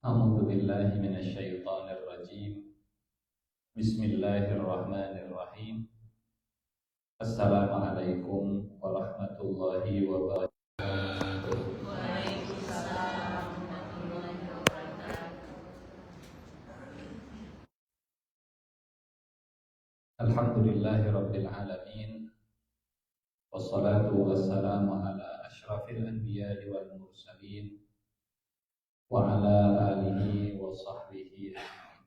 أعوذ بالله من الشيطان الرجيم. بسم الله الرحمن الرحيم. السلام عليكم ورحمة الله وبركاته. الحمد لله رب العالمين، والصلاة والسلام على أشرف الأنبياء والمرسلين وعلى آله وصحبه أجمعين.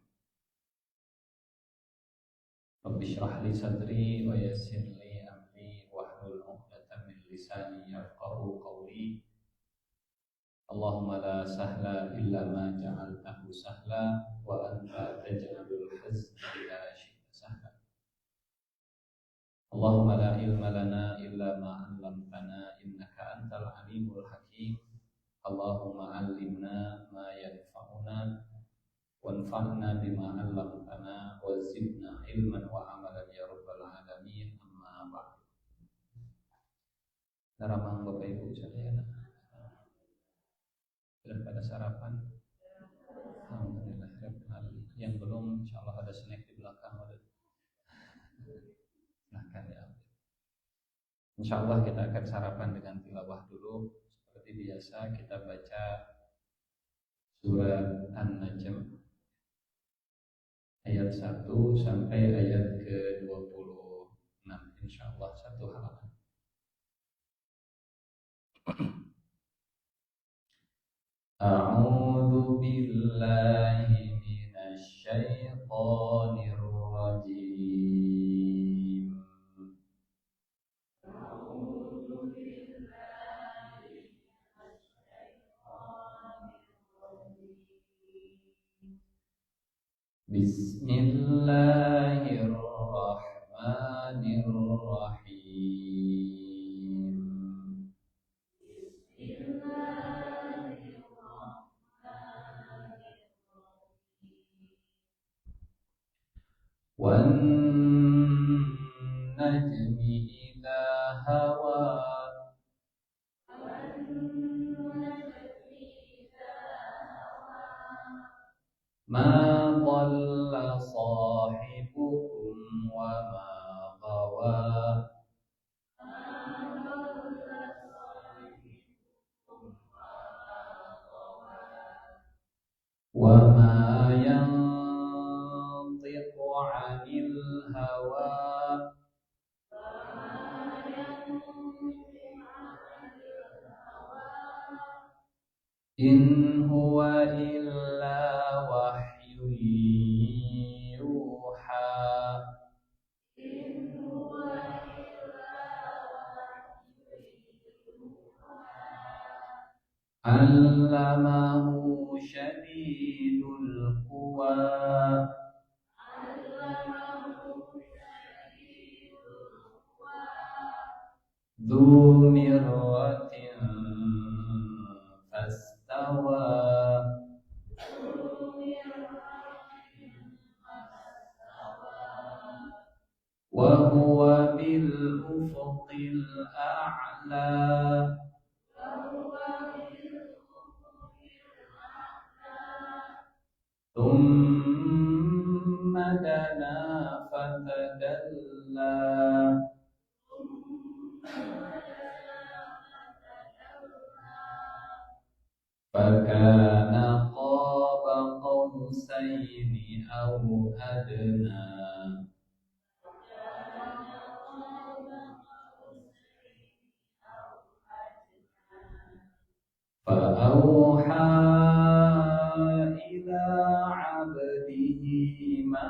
رب اشرح لي صدري ويسر لي أمري واحلل عقدة من لساني يفقهوا قولي. اللهم لا سهل إلا ما جعلته سهلا وأنت تجعل الحزن إذا شئت سهلا. اللهم لا علم لنا إلا ما علمتنا إنك أنت العليم الحكيم. اللهم علمنا ما ينفعنا وانفعنا بما علمتنا وزدنا علما وعملا يا رب العالمين. أما بعد. Naramang Bapak Ibu sekalian, sudah pada sarapan? Alhamdulillah. Yang belum, insya Allah ada snack di belakang. Silahkan ya. Insya Allah kita akan sarapan dengan tilawah dulu. Seperti biasa kita baca surat An-Najm ayat 1 sampai ayat ke-26. Insya Allah satu halaman. A'udzu billahi minasy syaithanir rajim. Bismillahirrahmanirrahim. Wan najmi idza hawa ma dhalla sahibukum wa ma ghawa wa ma yantiqu 'anil hawa in huwa illa wahyun yuha. Allamahu syadidul quwa dzu mirratin fastawa wa huwa bil ufuqil a'la. Thumma dana fatadalla fakana qaba qausaini aw adna. Fa'auha ila 'abdihi ma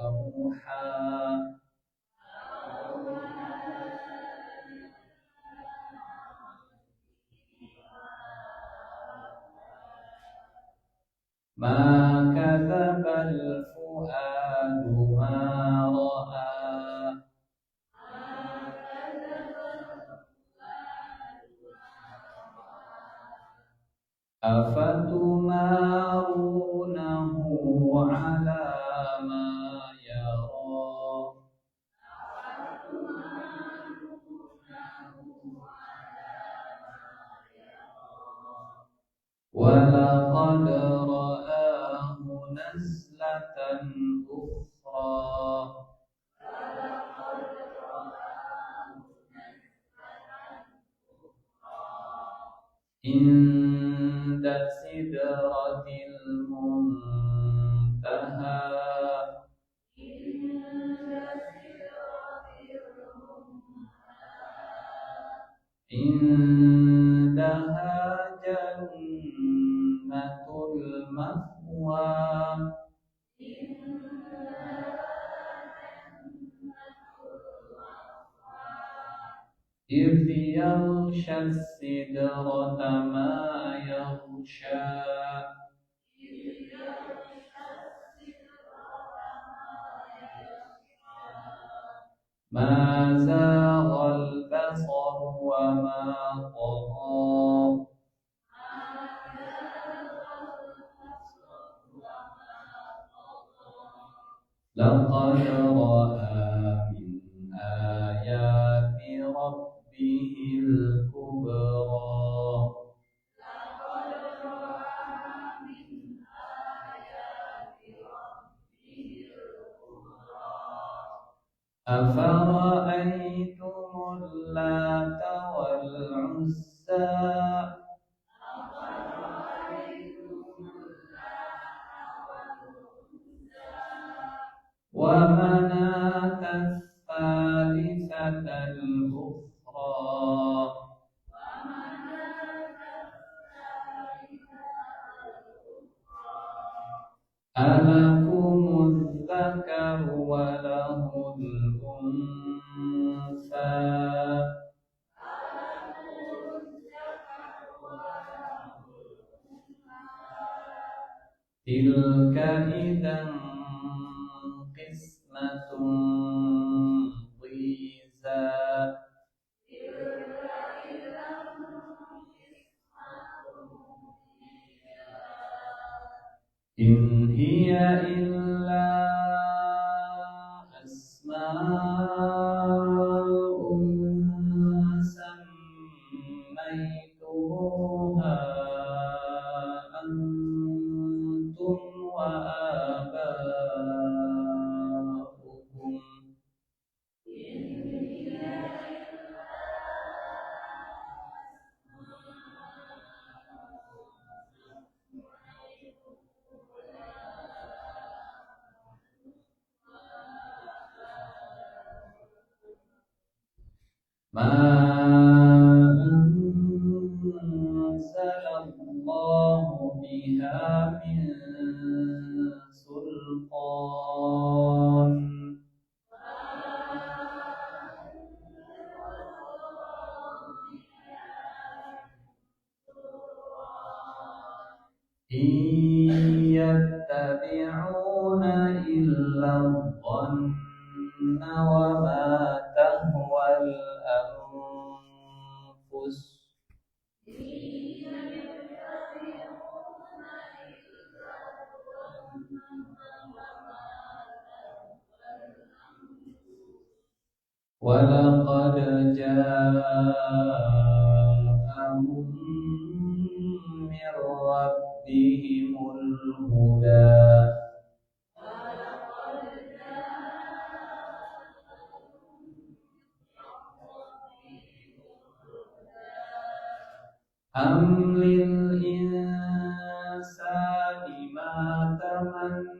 auha. Ma kadzabal fuadu ma ra'a. Afatumarunahu 'ala ma yara. ولقد رآه نزلة أخرى عند سدرة المنتهى عندها جنة المأوى إذ يغشى السدرة ما يغشى ما زاغ البصر وما طغى لقد رأى من آيات ربه الكبرى أفرأيتم اللات والعزى ومناة الثالثة الأخرى ألكم الذكر وله الأنثى تلك إذا قسمة ضيزى إن هي إلا أسماء سميتموها أنتم وآباؤكم ما أنزل الله بها من سلطان إن يتبعون إلا الظن وما تهوى الأنفس ولقد جاءهم من ربهم الهدى أم للإنسان ما تمنى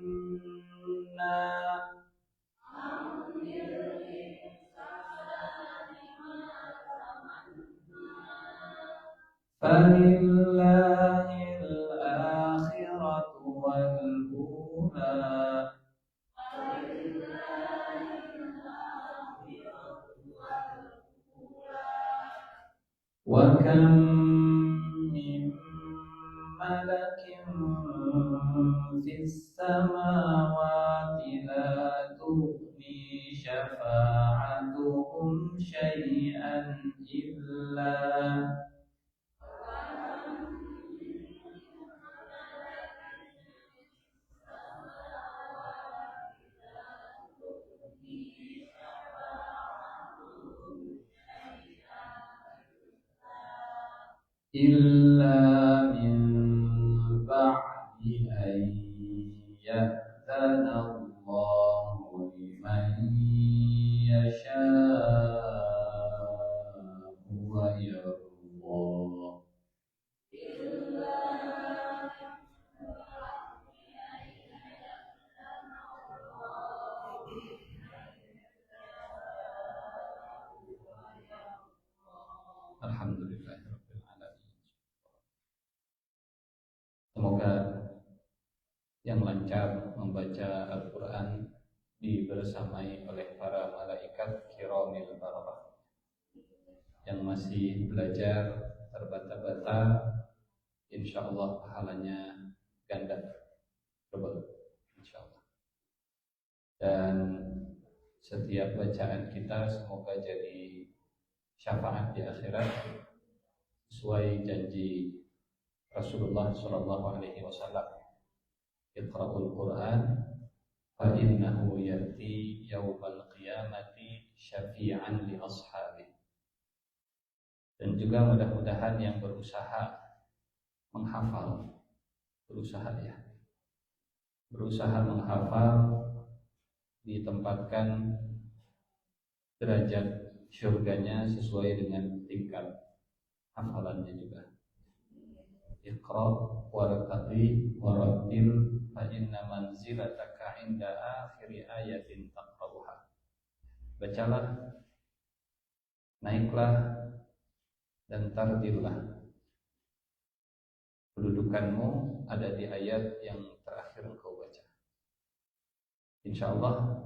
فلله الآخرة والأولى وكم من ملك في السماوات لا تغني شفاعتهم شيئا إلا من Semoga yang lancar membaca Al-Quran dibersamai oleh para malaikat kiramil bararah. Yang masih belajar terbata-bata, insya Allah pahalanya ganda double, insya Allah. Dan setiap bacaan kita semoga jadi syafaat di akhirat sesuai janji Rasulullah Shallallahu Alaihi Wasallam. Iqra'ul Quran fa innahu ya'ti yaumal qiyamati syafi'an li ashabi. Dan juga mudah-mudahan yang berusaha menghafal, berusaha menghafal, ditempatkan derajat syurganya sesuai dengan tingkat hafalannya juga. Iqra wartaqi warattil fa inna manzilataka inda akhiri ayatin taqra'uha. Bacalah, naiklah, dan tartillah. Kedudukanmu ada di ayat yang terakhir engkau baca. Insya Allah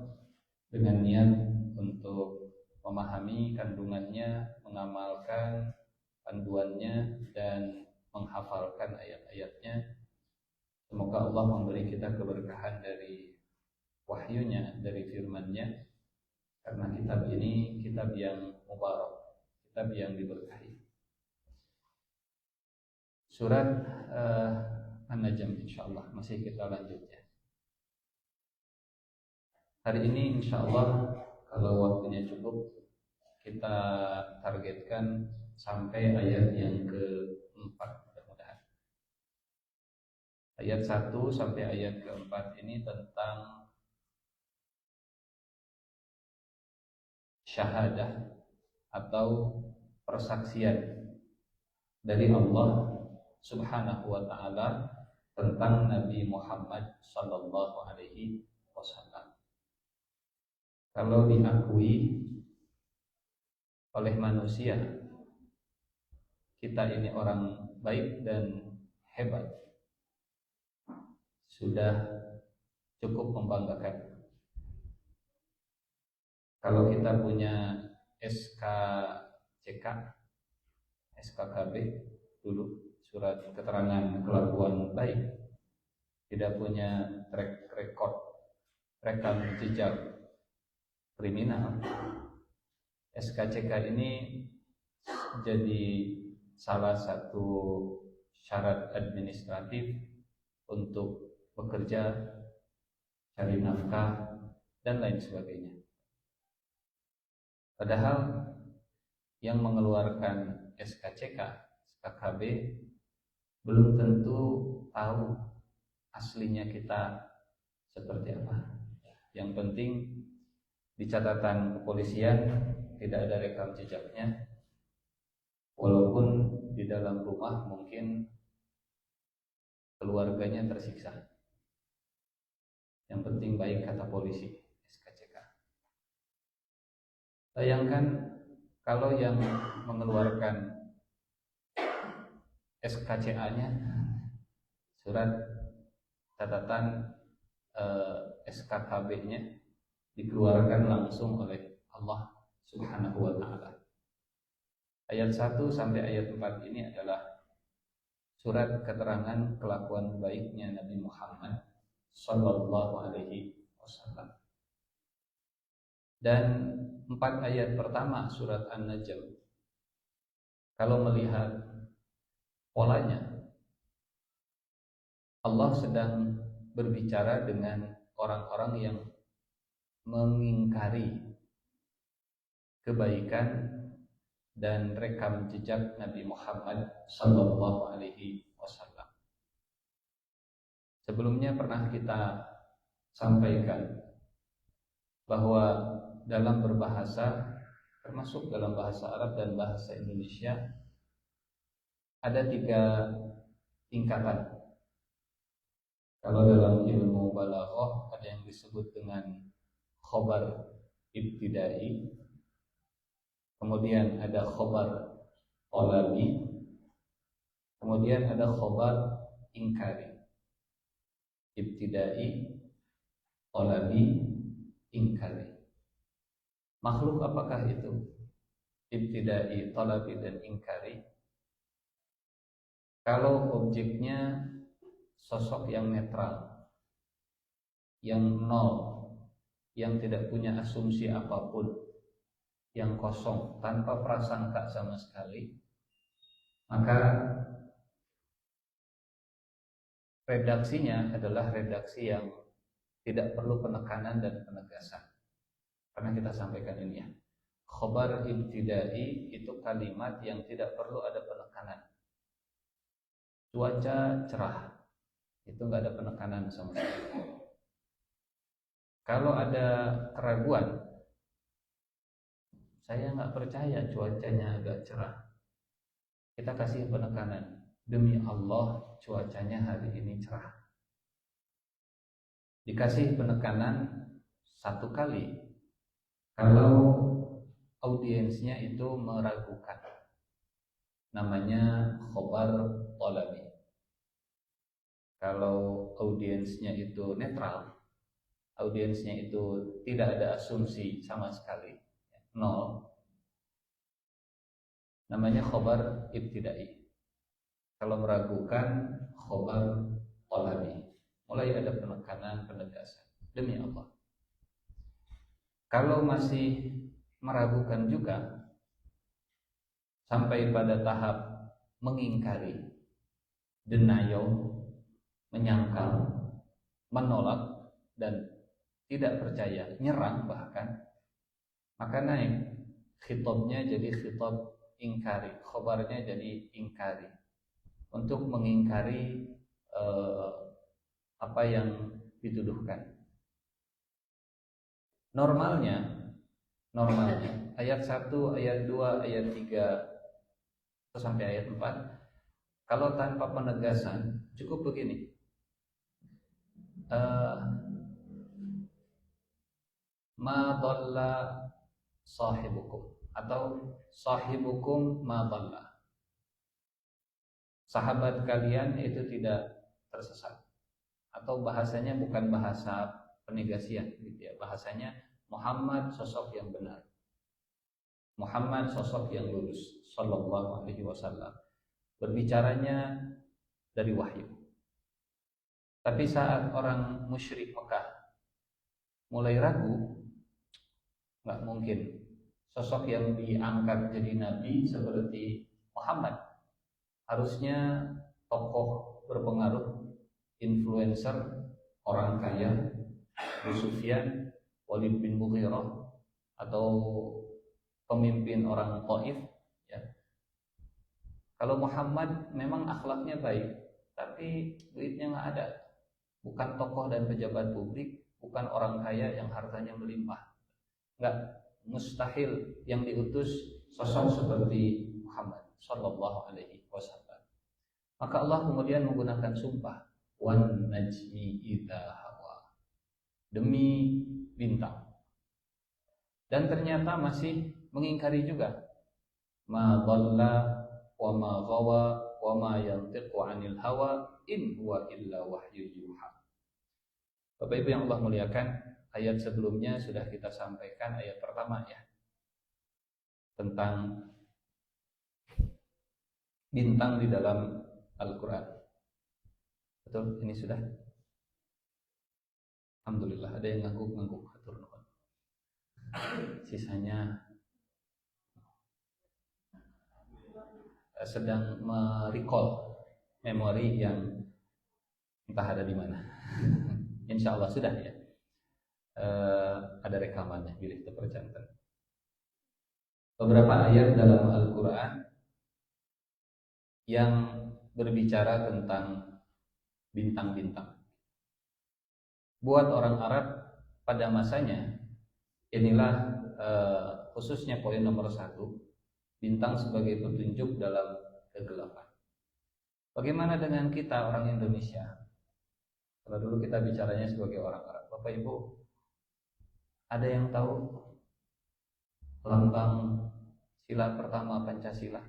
dengan niat untuk memahami kandungannya, mengamalkan panduannya, dan menghafalkan ayat-ayatnya, semoga Allah memberi kita keberkahan dari wahyunya, dari firman-Nya, karena kitab ini kitab yang mubarak, kitab yang diberkahi. Surat An-Najm insyaallah masih kita lanjut ya. Hari ini insyaallah kalau waktunya cukup kita targetkan sampai ayat yang ke-4 mudah-mudahan. Ayat 1 sampai ayat ke-4 ini tentang syahadah atau persaksian dari Allah Subhanahu wa ta'ala tentang Nabi Muhammad sallallahu alaihi wasallam. Kalau diakui oleh manusia kita ini orang baik dan hebat, sudah cukup membanggakan. Kalau kita punya SKCK, SKKB dulu, surat keterangan kelakuan baik, tidak punya track record, rekam jejak kriminal, SKCK ini jadi salah satu syarat administratif untuk bekerja, cari nafkah, dan lain sebagainya. Padahal yang mengeluarkan SKCK, SKKB belum tentu tahu aslinya kita seperti apa. Yang penting di catatan kepolisian tidak ada rekam jejaknya, walaupun di dalam rumah mungkin keluarganya tersiksa. Yang penting baik kata polisi, SKCK. Bayangkan kalau yang mengeluarkan SKCA-nya, surat catatan SKKB-nya, dikeluarkan langsung oleh Allah Subhanahu wa ta'ala. Ayat 1 sampai ayat 4 ini adalah surat keterangan kelakuan baiknya Nabi Muhammad sallallahu alaihi wasallam. Dan 4 ayat pertama surat An-Najm, kalau melihat polanya, Allah sedang berbicara dengan orang-orang yang mengingkari kebaikan dan rekam jejak Nabi Muhammad sallallahu alaihi wasallam. Sebelumnya pernah kita sampaikan bahwa dalam berbahasa, termasuk dalam bahasa Arab dan bahasa Indonesia, ada 3 tingkatan. Kalau dalam ilmu balaghah ada yang disebut dengan khobar ibtidai, kemudian ada khobar talabi, kemudian ada khobar ingkari. Ibtidai, talabi, ingkari. Makhluk apakah itu? Ibtidai, talabi, dan ingkari. Kalau objeknya sosok yang netral, yang nol, yang tidak punya asumsi apapun, yang kosong, tanpa prasangka sama sekali, maka redaksinya adalah redaksi yang tidak perlu penekanan dan penegasan. Karena kita sampaikan ini ya, khobar ibtidai itu kalimat yang tidak perlu ada penekanan. Cuaca cerah, itu nggak ada penekanan sama sekali. Kalau ada keraguan, saya nggak percaya cuacanya agak cerah, kita kasih penekanan, demi Allah cuacanya hari ini cerah. Dikasih penekanan satu kali. Kalau audiensnya itu meragukan, namanya khobar talabi. Kalau audiensnya itu netral, audiensnya itu tidak ada asumsi sama sekali, nol, namanya khobar ibtidai. Kalau meragukan, khobar talabi, mulai ada penekanan, penegasan, demi Allah. Kalau masih meragukan juga, sampai pada tahap mengingkari, denial, menyangkal, menolak, dan tidak percaya, nyerang bahkan, maka naik khitabnya jadi khitab ingkari, khobarnya jadi ingkari, untuk mengingkari apa yang dituduhkan. Normalnya ayat 1, ayat 2, ayat 3 sampai ayat 4, kalau tanpa penegasan cukup begini, ma dhalla sahibukum, atau sahibukum ma dhalla, sahabat kalian itu tidak tersesat. Atau bahasanya bukan bahasa penegasian gitu ya, bahasanya Muhammad sosok yang benar, Muhammad sosok yang lurus, sallallahu alaihi wasallam, berbicaranya dari wahyu. Tapi saat orang musyrik Mekah mulai ragu, nggak mungkin sosok yang diangkat jadi nabi seperti Muhammad. Harusnya tokoh berpengaruh, influencer, orang kaya, Abu Sufyan, Walid bin Mughirah, atau pemimpin orang Taif ya. Kalau Muhammad memang akhlaknya baik, tapi duitnya nggak ada, bukan tokoh dan pejabat publik, bukan orang kaya yang hartanya melimpah, nggak, mustahil yang diutus sosok seperti Muhammad sallallahu alaihi wasallam. Maka Allah kemudian menggunakan sumpah, wan najmi idza hawa, demi bintang. Dan ternyata masih mengingkari juga, ma dhalla wa ma ghawa wa ma yantiqu 'anil hawa in huwa illa wahyu yuha. Bapak Ibu yang Allah muliakan, ayat sebelumnya sudah kita sampaikan, ayat pertama ya, tentang bintang di dalam Al-Quran. Betul, ini sudah. Alhamdulillah, ada yang ngangguk-ngangguk, hatur nuhun. Sisanya sedang merecall memori yang entah ada di mana. Insya Allah sudah ya. Ada rekamannya, bila kita percantan. Beberapa ayat dalam Al-Quran yang berbicara tentang bintang-bintang. Buat orang Arab pada masanya, inilah khususnya poin nomor 1, bintang sebagai petunjuk dalam kegelapan. Bagaimana dengan kita orang Indonesia? Kalau dulu kita bicaranya sebagai orang Arab, Bapak Ibu, ada yang tahu lambang sila pertama Pancasila?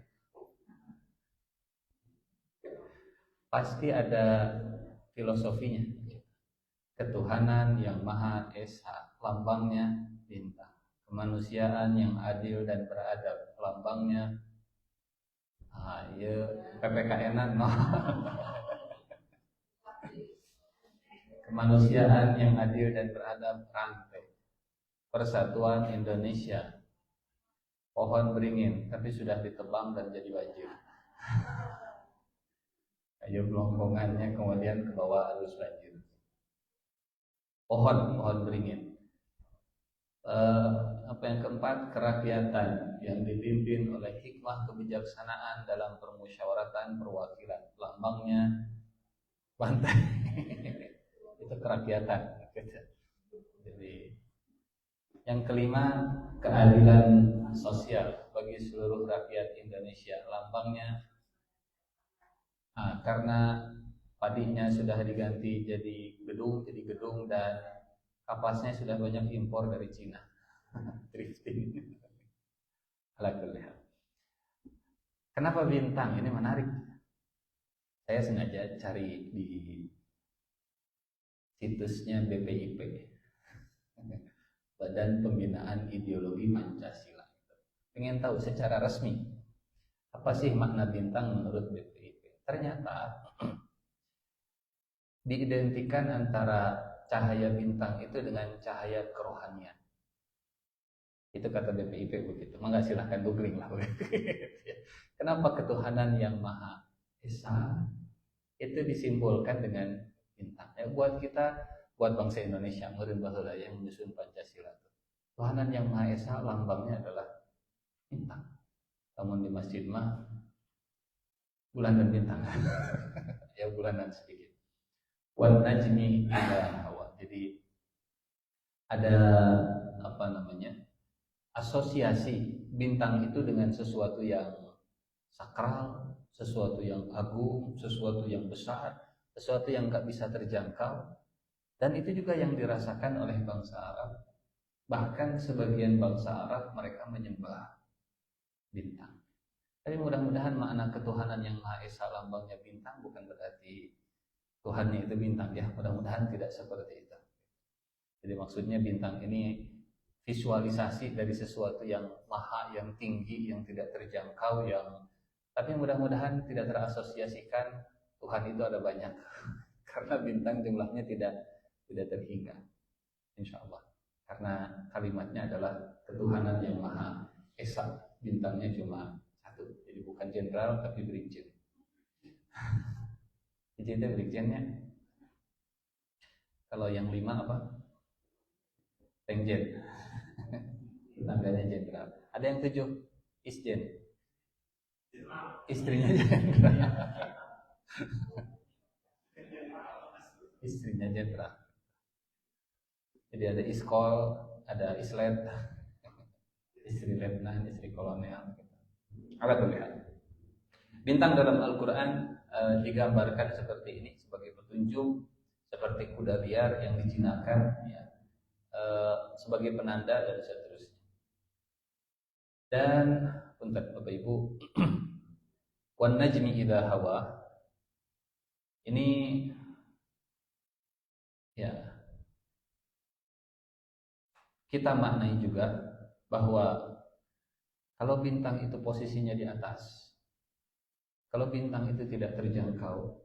pasti ada filosofinya. Ketuhanan yang Maha Esa, lambangnya bintang. Kemanusiaan yang adil dan beradab, lambangnya ya PPKN-an no. Kemanusiaan yang adil dan beradab, rantai. Persatuan Indonesia, pohon beringin tapi sudah ditebang dan jadi banjir. Kayu gelonggongannya kemudian ke bawah arus banjir. Pohon beringin. Apa yang keempat, kerakyatan yang dipimpin oleh hikmah kebijaksanaan dalam permusyawaratan perwakilan, lambangnya pantai. Itu kerakyatan. Jadi yang kelima, keadilan sosial bagi seluruh rakyat Indonesia, lambangnya karena padinya sudah diganti jadi gedung dan kapasnya sudah banyak impor dari Cina. Drifting. Alhamdulillah. Kenapa bintang? Ini menarik. Saya sengaja cari di situsnya BPIP, Badan Pembinaan Ideologi Pancasila. Pengen tahu secara resmi apa sih makna bintang menurut BPIP? Ternyata diidentikan antara cahaya bintang itu dengan cahaya kerohanian. Itu kata BPIP begitu. Maka silahkan googling lah. Kenapa ketuhanan yang Maha Esa itu disimbolkan dengan bintang? Ya, buat kita, buat bangsa Indonesia, meureun baheula yang menyusun Pancasila. Tuhanan yang Maha Esa lambangnya adalah bintang. Namun di masjid mah bulan dan bintang. Ya bulanan sedikit. Wan najmi idza hawa. Jadi ada apa namanya? Asosiasi bintang itu dengan sesuatu yang sakral, sesuatu yang agung, sesuatu yang besar, sesuatu yang gak bisa terjangkau. Dan itu juga yang dirasakan oleh bangsa Arab. Bahkan sebagian bangsa Arab mereka menyembah bintang. Tapi mudah-mudahan makna ketuhanan yang Maha Esa lambangnya bintang bukan berarti Tuhannya itu bintang ya. Mudah-mudahan tidak seperti itu. Jadi maksudnya bintang ini visualisasi dari sesuatu yang maha, yang tinggi, yang tidak terjangkau, tapi mudah-mudahan tidak terasosiasikan Tuhan itu ada banyak. Karena bintang jumlahnya tidak terhingga. Insya Allah. Karena kalimatnya adalah ketuhanan yang Maha Esa. Bintangnya cuma satu. Jadi bukan jenderal tapi brigjen. Jadi itu brigjennya. Kalau yang 5 apa? Pengjen. Tetangganya jenderal. Ada yang 7? Isjen. Istrinya jenderal. Istrinya jenderal. Jadi ada iskol, ada islet, istri letnan, istri kolonel. Alhamdulillah. Bintang dalam Al-Quran digambarkan seperti ini sebagai petunjuk, seperti kuda liar yang dijinakan, ya, sebagai penanda dan seterusnya. Dan punten Bapak Ibu, wan najmi idza hawa. Ini ya kita maknai juga bahwa kalau bintang itu posisinya di atas, kalau bintang itu tidak terjangkau,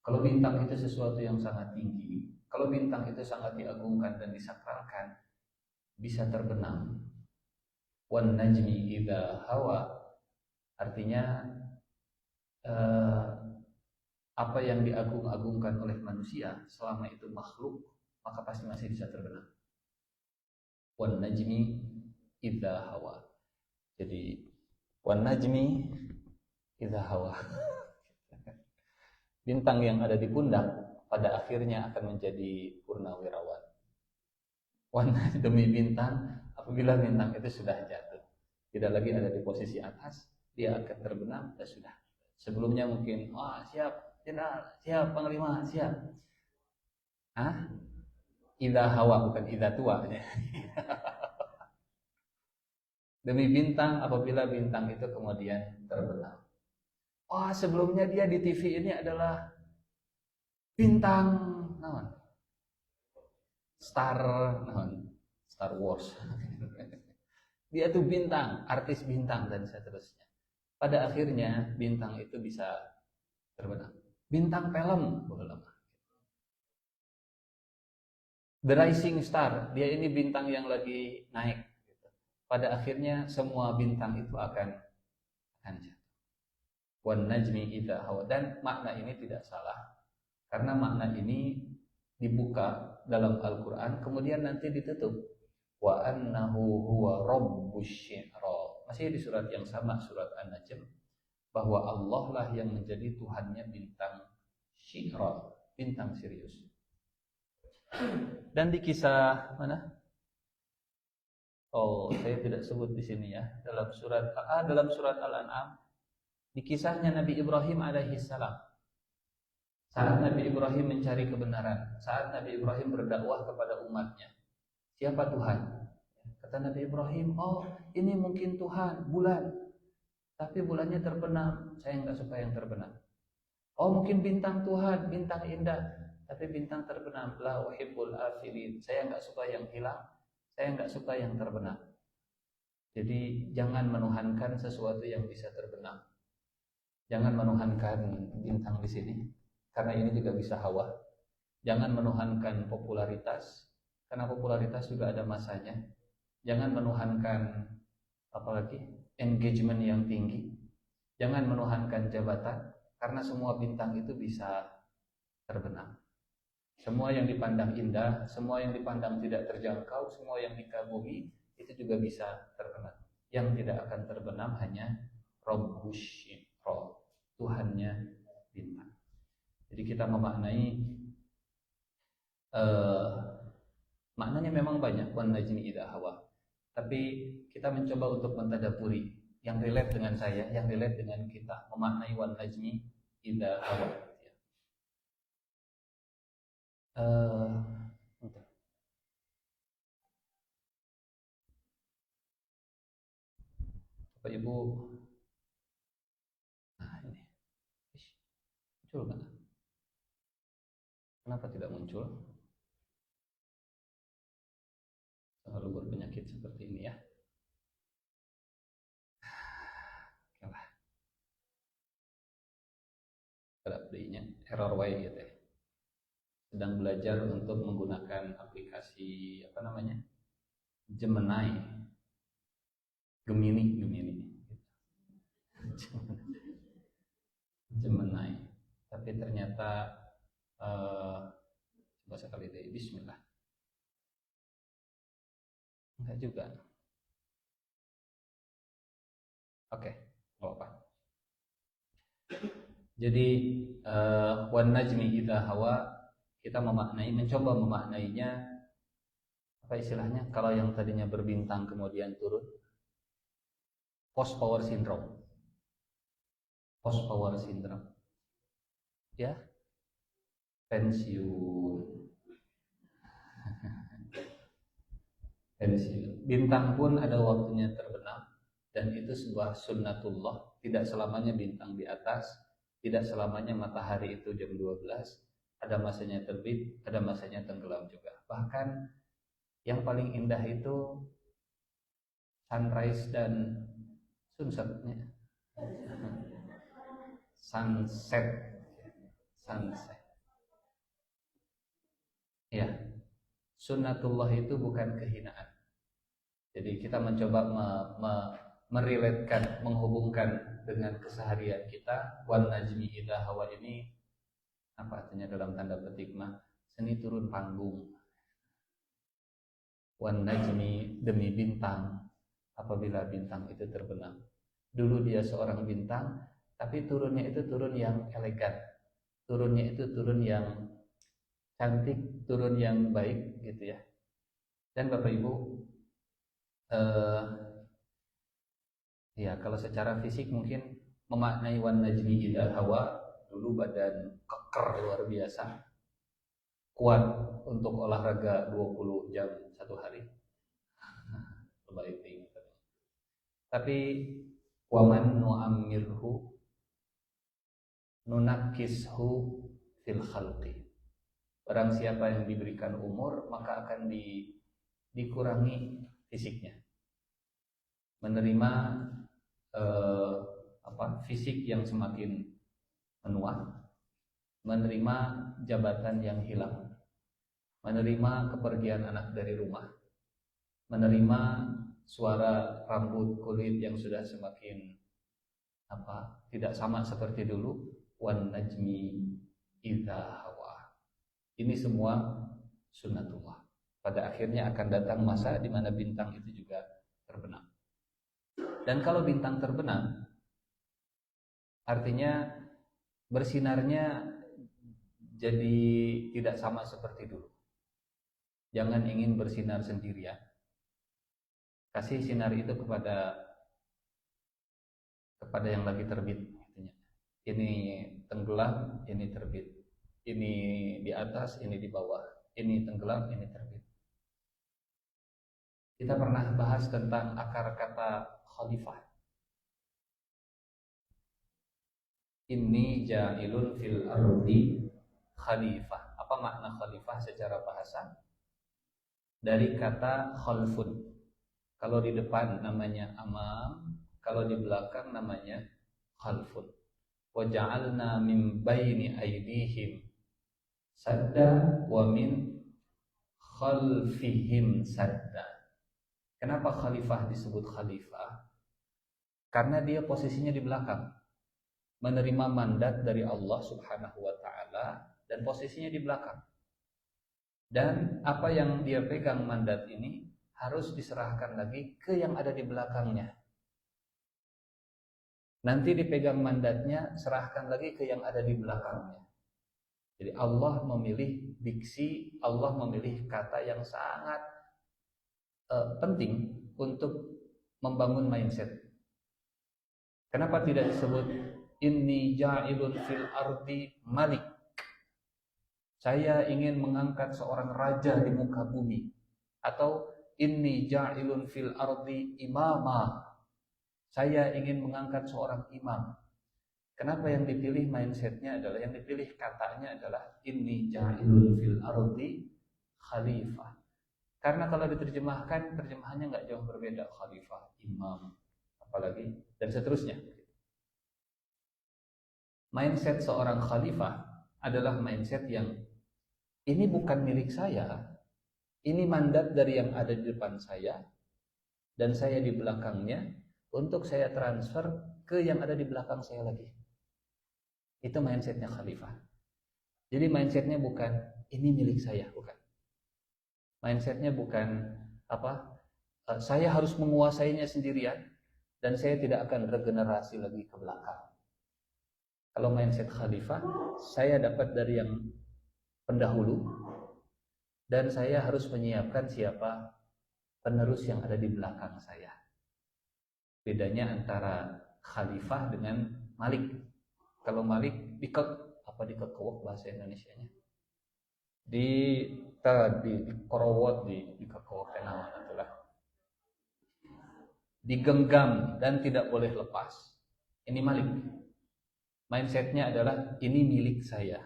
kalau bintang itu sesuatu yang sangat tinggi, kalau bintang itu sangat diagungkan dan disakralkan, bisa terbenam. Wan najmi idza hawa artinya apa yang diagung-agungkan oleh manusia selama itu makhluk, maka pasti masih bisa terbenam. Wan najmi idza hawa. Jadi wan najmi idza hawa. Bintang yang ada di pundak pada akhirnya akan menjadi purnawirawan. Demi bintang, apabila bintang itu sudah jatuh, tidak lagi ada di posisi atas, dia akan terbenam dan sudah. Sebelumnya mungkin, siap jenderal, siap panglima, siap. Idza hawa bukan idza tua. Demi bintang, apabila bintang itu kemudian terbenam. Sebelumnya dia di TV ini adalah bintang naon? Star Wars. Dia tuh bintang, artis bintang dan seterusnya. Pada akhirnya bintang itu bisa terbenam. Bintang film, The Rising Star, dia ini bintang yang lagi naik. Pada akhirnya semua bintang itu akan jatuh. Wan najmi idza hawa, dan makna ini tidak salah. Karena makna ini dibuka dalam Al-Qur'an kemudian nanti ditutup. Wa annahu huwa rabbus syi'ra. Masih di surat yang sama, surat An-Najm, bahwa Allah lah yang menjadi Tuhannya bintang syi'ra, bintang Sirius. Dan di kisah mana? Oh, saya tidak sebut di sini ya. Dalam surat Al-An'am, di kisahnya Nabi Ibrahim alaihi salam. Saat Nabi Ibrahim mencari kebenaran, saat Nabi Ibrahim berdakwah kepada umatnya, siapa Tuhan? Kata Nabi Ibrahim, oh ini mungkin Tuhan, bulan. Tapi bulannya terbenam, saya nggak suka yang terbenam. Oh mungkin bintang Tuhan, bintang indah, tapi bintang terbenam. La uhibbul afilin, saya nggak suka yang hilang, saya nggak suka yang terbenam. Jadi jangan menuhankan sesuatu yang bisa terbenam. Jangan menuhankan bintang di sini, karena ini juga bisa hawa. Jangan menuhankan popularitas, karena popularitas juga ada masanya. Jangan menuhankan apalagi engagement yang tinggi. Jangan menuhankan jabatan, karena semua bintang itu bisa terbenam. Semua yang dipandang indah, semua yang dipandang tidak terjangkau, semua yang dikagumi itu juga bisa terbenam. Yang tidak akan terbenam hanya Rabbus Syi'ra, Tuhannya bintang. Jadi kita memaknai maknanya memang banyak, wan najmi idza hawa. Tapi kita mencoba untuk mentadaburi yang relate dengan saya, yang relate dengan kita, memaknai wan najmi idza hawa. Bapak Ibu, nah ini muncul nggak? Kenapa tidak muncul? Selalu berpenyakit seperti ini ya. Oke lah. Ada update-nya, error way gitu ya. Sedang belajar untuk menggunakan aplikasi apa namanya? Gemini. Gemini. Tapi ternyata coba sekali deh, bismillah. Enggak juga. Oke, nggak apa. Jadi wan najmi idza hawa, kita mencoba memaknainya, apa istilahnya? Kalau yang tadinya berbintang kemudian turun, post power syndrome. Ya, pensiun. Bintang pun ada waktunya terbenam, dan itu sebuah sunnatullah. Tidak selamanya bintang di atas, tidak selamanya matahari itu jam 12. Ada masanya terbit, ada masanya tenggelam juga. Bahkan yang paling indah itu sunrise dan sunsetnya. Sunset. Ya, sunnatullah itu bukan kehinaan. Jadi kita mencoba meriletkan, menghubungkan dengan keseharian kita. Wan najmi idza hawa ini apa artinya dalam tanda petik mah? Seni turun panggung. Wan najmi, demi bintang, apabila bintang itu terbenam. Dulu dia seorang bintang, tapi turunnya itu turun yang elegan. Turunnya itu turun yang cantik, turun yang baik gitu ya. Dan Bapak Ibu, ya kalau secara fisik mungkin memaknai wan najmi idza hawa, dulu badan keker luar biasa, kuat untuk olahraga 20 jam satu hari. Tapi waman nu'ammirhu nunakkishu fil khalqi. Barang siapa yang diberikan umur, maka akan dikurangi fisiknya. Menerima fisik yang semakin menua, menerima jabatan yang hilang, menerima kepergian anak dari rumah, menerima suara rambut kulit yang sudah semakin tidak sama seperti dulu. Wan najmi idza hawa. Ini semua sunnatullah. Pada akhirnya akan datang masa di mana bintang itu juga terbenam. Dan kalau bintang terbenam, artinya bersinarnya jadi tidak sama seperti dulu. Jangan ingin bersinar sendirian. Kasih sinar itu kepada yang lagi terbit. Ini tenggelam, ini terbit. Ini di atas, ini di bawah. Ini tenggelam, ini terbit. Kita pernah bahas tentang akar kata khalifah. Inni ja'ilun fil ardi khalifah. Apa makna khalifah secara bahasa? Dari kata khalfun. Kalau di depan namanya amam, kalau di belakang namanya khalfun. Wa ja'alna min baini aydihim sadda wa min khalfihim sadda. Kenapa khalifah disebut khalifah? Karena dia posisinya di belakang, menerima mandat dari Allah Subhanahu wa taala dan posisinya di belakang. Dan apa yang dia pegang mandat ini harus diserahkan lagi ke yang ada di belakangnya. Nanti dipegang mandatnya, serahkan lagi ke yang ada di belakangnya. Jadi Allah memilih diksi, Allah memilih kata yang sangat penting untuk membangun mindset. Kenapa tidak disebut inni ja'ilun fil ardi malik? Saya ingin mengangkat seorang raja di muka bumi. Atau inni ja'ilun fil ardi imama. Saya ingin mengangkat seorang imam. Kenapa yang dipilih mindsetnya adalah, yang dipilih katanya adalah inni ja'ilun fil ardi khalifah. Karena kalau diterjemahkan, terjemahannya nggak jauh berbeda. Khalifah, imam, apalagi, dan seterusnya. Mindset seorang khalifah adalah mindset yang ini bukan milik saya, ini mandat dari yang ada di depan saya, dan saya di belakangnya, untuk saya transfer ke yang ada di belakang saya lagi. Itu mindsetnya khalifah. Jadi mindsetnya bukan ini milik saya, bukan. Mindsetnya bukan saya harus menguasainya sendirian dan saya tidak akan regenerasi lagi ke belakang. Kalau mindset khalifah, saya dapat dari yang pendahulu dan saya harus menyiapkan siapa penerus yang ada di belakang saya. Bedanya antara khalifah dengan malik. Kalau malik dikekewok bahasa Indonesianya. Dikorowot dikekewok kenawan itulah. Digenggam dan tidak boleh lepas. Ini malik. Mindsetnya adalah ini milik saya.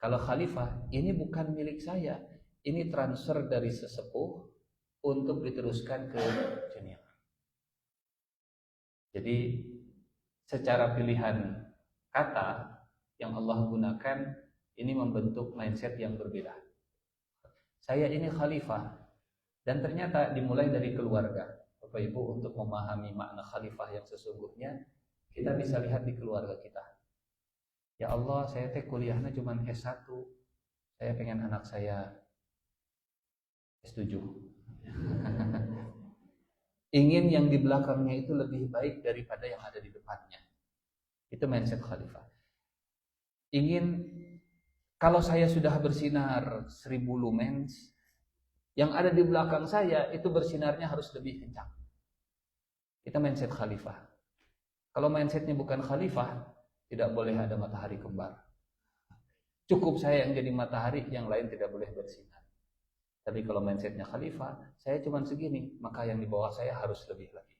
Kalau khalifah, ini bukan milik saya. Ini transfer dari sesepuh untuk diteruskan ke junior. Jadi secara pilihan kata yang Allah gunakan ini membentuk mindset yang berbeda. Saya ini khalifah dan ternyata dimulai dari keluarga. Bapak Ibu, untuk memahami makna khalifah yang sesungguhnya, kita bisa lihat di keluarga kita. Ya Allah, saya kuliahnya cuma S1. Saya pengen anak saya S7. Ingin yang di belakangnya itu lebih baik daripada yang ada di depannya. Itu mindset khalifah. Ingin, kalau saya sudah bersinar 1000 lumens, yang ada di belakang saya itu bersinarnya harus lebih kencang. Itu mindset khalifah. Kalau mindsetnya bukan khalifah, tidak boleh ada matahari kembar. Cukup saya yang jadi matahari, yang lain tidak boleh bersinar. Tapi kalau mindsetnya khalifah, saya cuma segini, maka yang di bawah saya harus lebih lagi.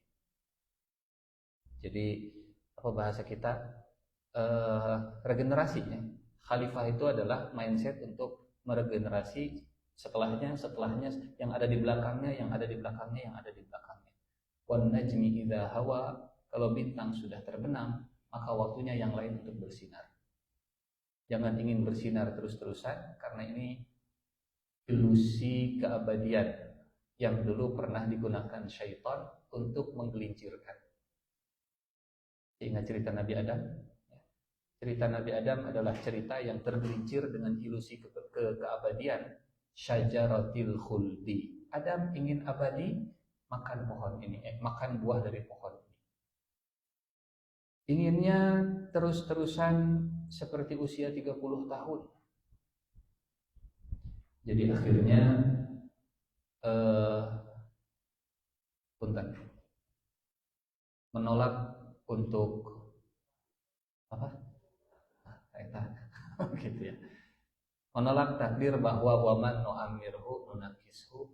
Jadi apa bahasa kita, regenerasinya. Khalifah itu adalah mindset untuk meregenerasi setelahnya, yang ada di belakangnya, yang ada di belakangnya, yang ada di belakangnya. Wan najmi idza hawa, kalau bintang sudah terbenam, maka waktunya yang lain untuk bersinar. Jangan ingin bersinar terus-terusan, karena ini ilusi keabadian yang dulu pernah digunakan syaitan untuk menggelincirkan. Ingat cerita Nabi Adam? Cerita Nabi Adam adalah cerita yang tergelincir dengan ilusi keabadian. Syajaratil khuldi. Adam ingin abadi, makan pohon ini, makan buah dari pohon ini. Inginnya terus-terusan seperti usia 30 tahun. Jadi akhirnya menolak untuk apa? Gitu ya. Menolak takdir bahwa waman nu'amirhu nunakishu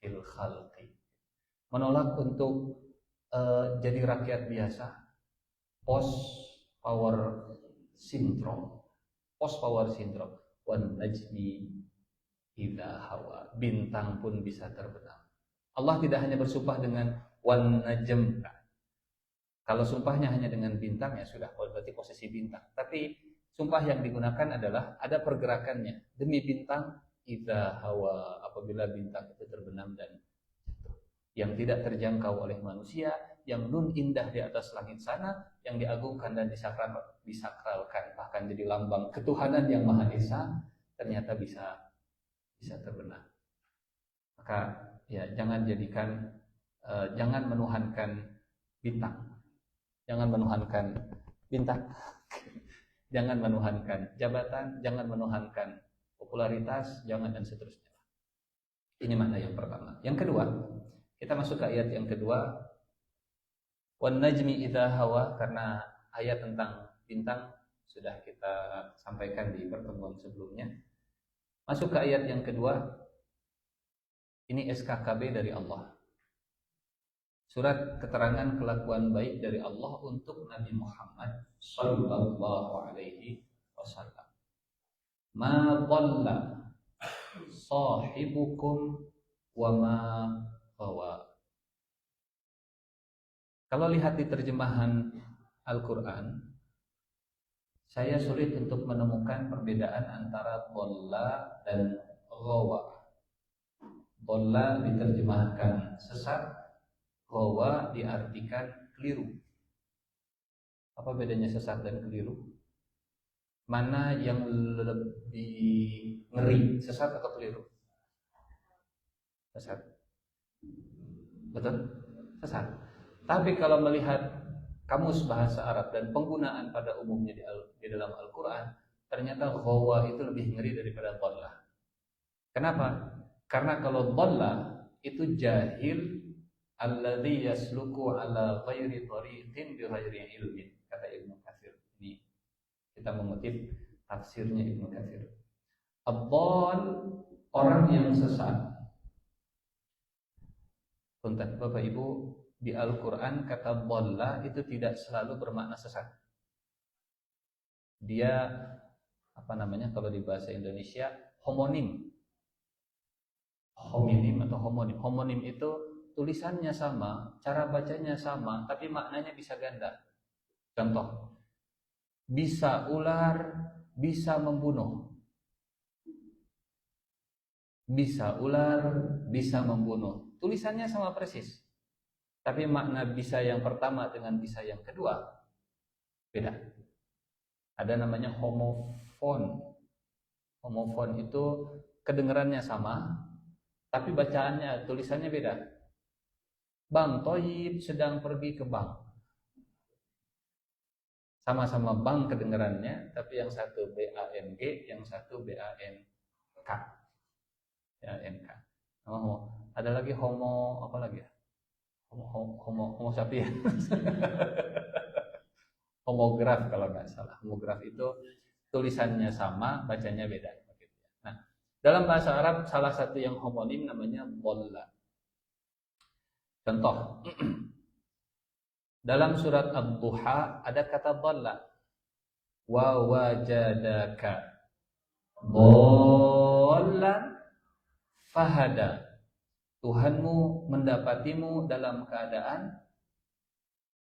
fil khalqi. Menolak untuk jadi rakyat biasa. Post power syndrome. Wan najmi idza hawa. Bintang pun bisa terbenam. Allah tidak hanya bersumpah dengan wan najm. Kalau sumpahnya hanya dengan bintang, ya sudah, berarti posisi bintang. Tapi sumpah yang digunakan adalah ada pergerakannya. Demi bintang, idza hawa, apabila bintang itu terbenam dan jatuh. Yang tidak terjangkau oleh manusia, yang nun indah di atas langit sana, yang diagungkan dan disakralkan, bahkan jadi lambang ketuhanan yang Maha Esa, ternyata bisa terbenam. Maka ya jangan menuhankan bintang. Jangan menuhankan bintang, jangan menuhankan jabatan, jangan menuhankan popularitas, jangan, dan seterusnya. Ini makna yang pertama. Yang kedua, kita masuk ke ayat yang kedua. Wan najmi idza hawa, karena ayat tentang bintang sudah kita sampaikan di pertemuan sebelumnya. Masuk ke ayat yang kedua. Ini SKKB dari Allah. Surat keterangan kelakuan baik dari Allah untuk Nabi Muhammad sallallahu alaihi wasallam. Ma dhalla sahibukum wa ma ghawa. Kalau lihat di terjemahan Al-Qur'an, saya sulit untuk menemukan perbedaan antara dhalla dan ghawa. Dhalla diterjemahkan sesat, ghawa diartikan keliru. Apa bedanya sesat dan keliru? Mana yang lebih ngeri, sesat atau keliru? Sesat. Betul? Sesat. Tapi kalau melihat kamus bahasa Arab dan penggunaan pada umumnya di dalam Al-Quran, ternyata ghawa itu lebih ngeri daripada dhalla. Kenapa? Karena kalau dhalla itu jahil, alladzi yasluku ala ghairi tariqin bi ghairi ilmin, kata Ibnu Katsir. Ini kita mengutip tafsirnya Ibnu Katsir. Ad-dhal, orang yang sesat. Punten Bapak Ibu, di Al-Qur'an kata dhalla itu tidak selalu bermakna sesat. Dia kalau di bahasa Indonesia homonim. Homonim atau homonim. Homonim itu tulisannya sama, cara bacanya sama, tapi maknanya bisa ganda. Contoh, bisa ular, bisa membunuh. Bisa ular, bisa membunuh. Tulisannya sama persis. Tapi makna bisa yang pertama dengan bisa yang kedua beda. Ada namanya homofon. Homofon itu kedengarannya sama, tapi bacaannya, tulisannya beda. Bang Toyib sedang pergi ke bank. Sama-sama bank kedengarannya, tapi yang satu B-A-N-G, yang satu B-A-N-K. Ya, N-K. Ada lagi homo, apa lagi ya? Homo sapiens. Homograf kalau nggak salah. Homograf itu tulisannya sama, bacanya beda. Nah, dalam bahasa Arab salah satu yang homonim namanya dhalla. Contoh, dalam surat Ad-Duha ada kata dhalla. Wa wajadaka. Dhallan fahada. Tuhanmu mendapatimu dalam keadaan,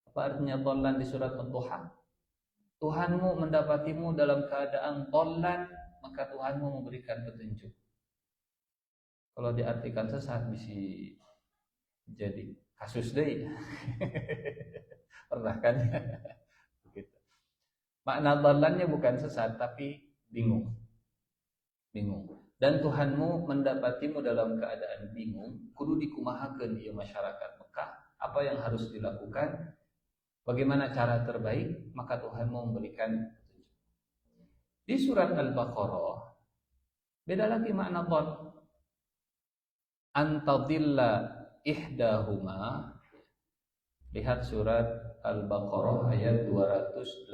apa artinya dhallan di surat Ad-Duha? Tuhanmu mendapatimu dalam keadaan dhallan, maka Tuhanmu memberikan petunjuk. Kalau diartikan sesat bisa jadi kasus deh. Pernah kan? Begitu. Makna dhallannya bukan sesat tapi bingung. Dan Tuhanmu mendapatimu dalam keadaan bingung, kudu dikumahakeun ieu masyarakat Mekah, apa yang harus dilakukan, bagaimana cara terbaik, maka Tuhanmu memberikan petunjuk. Di surat Al-Baqarah beda lagi makna dhal. Antadilla ihdahuma. Lihat surat Al-Baqarah ayat 282,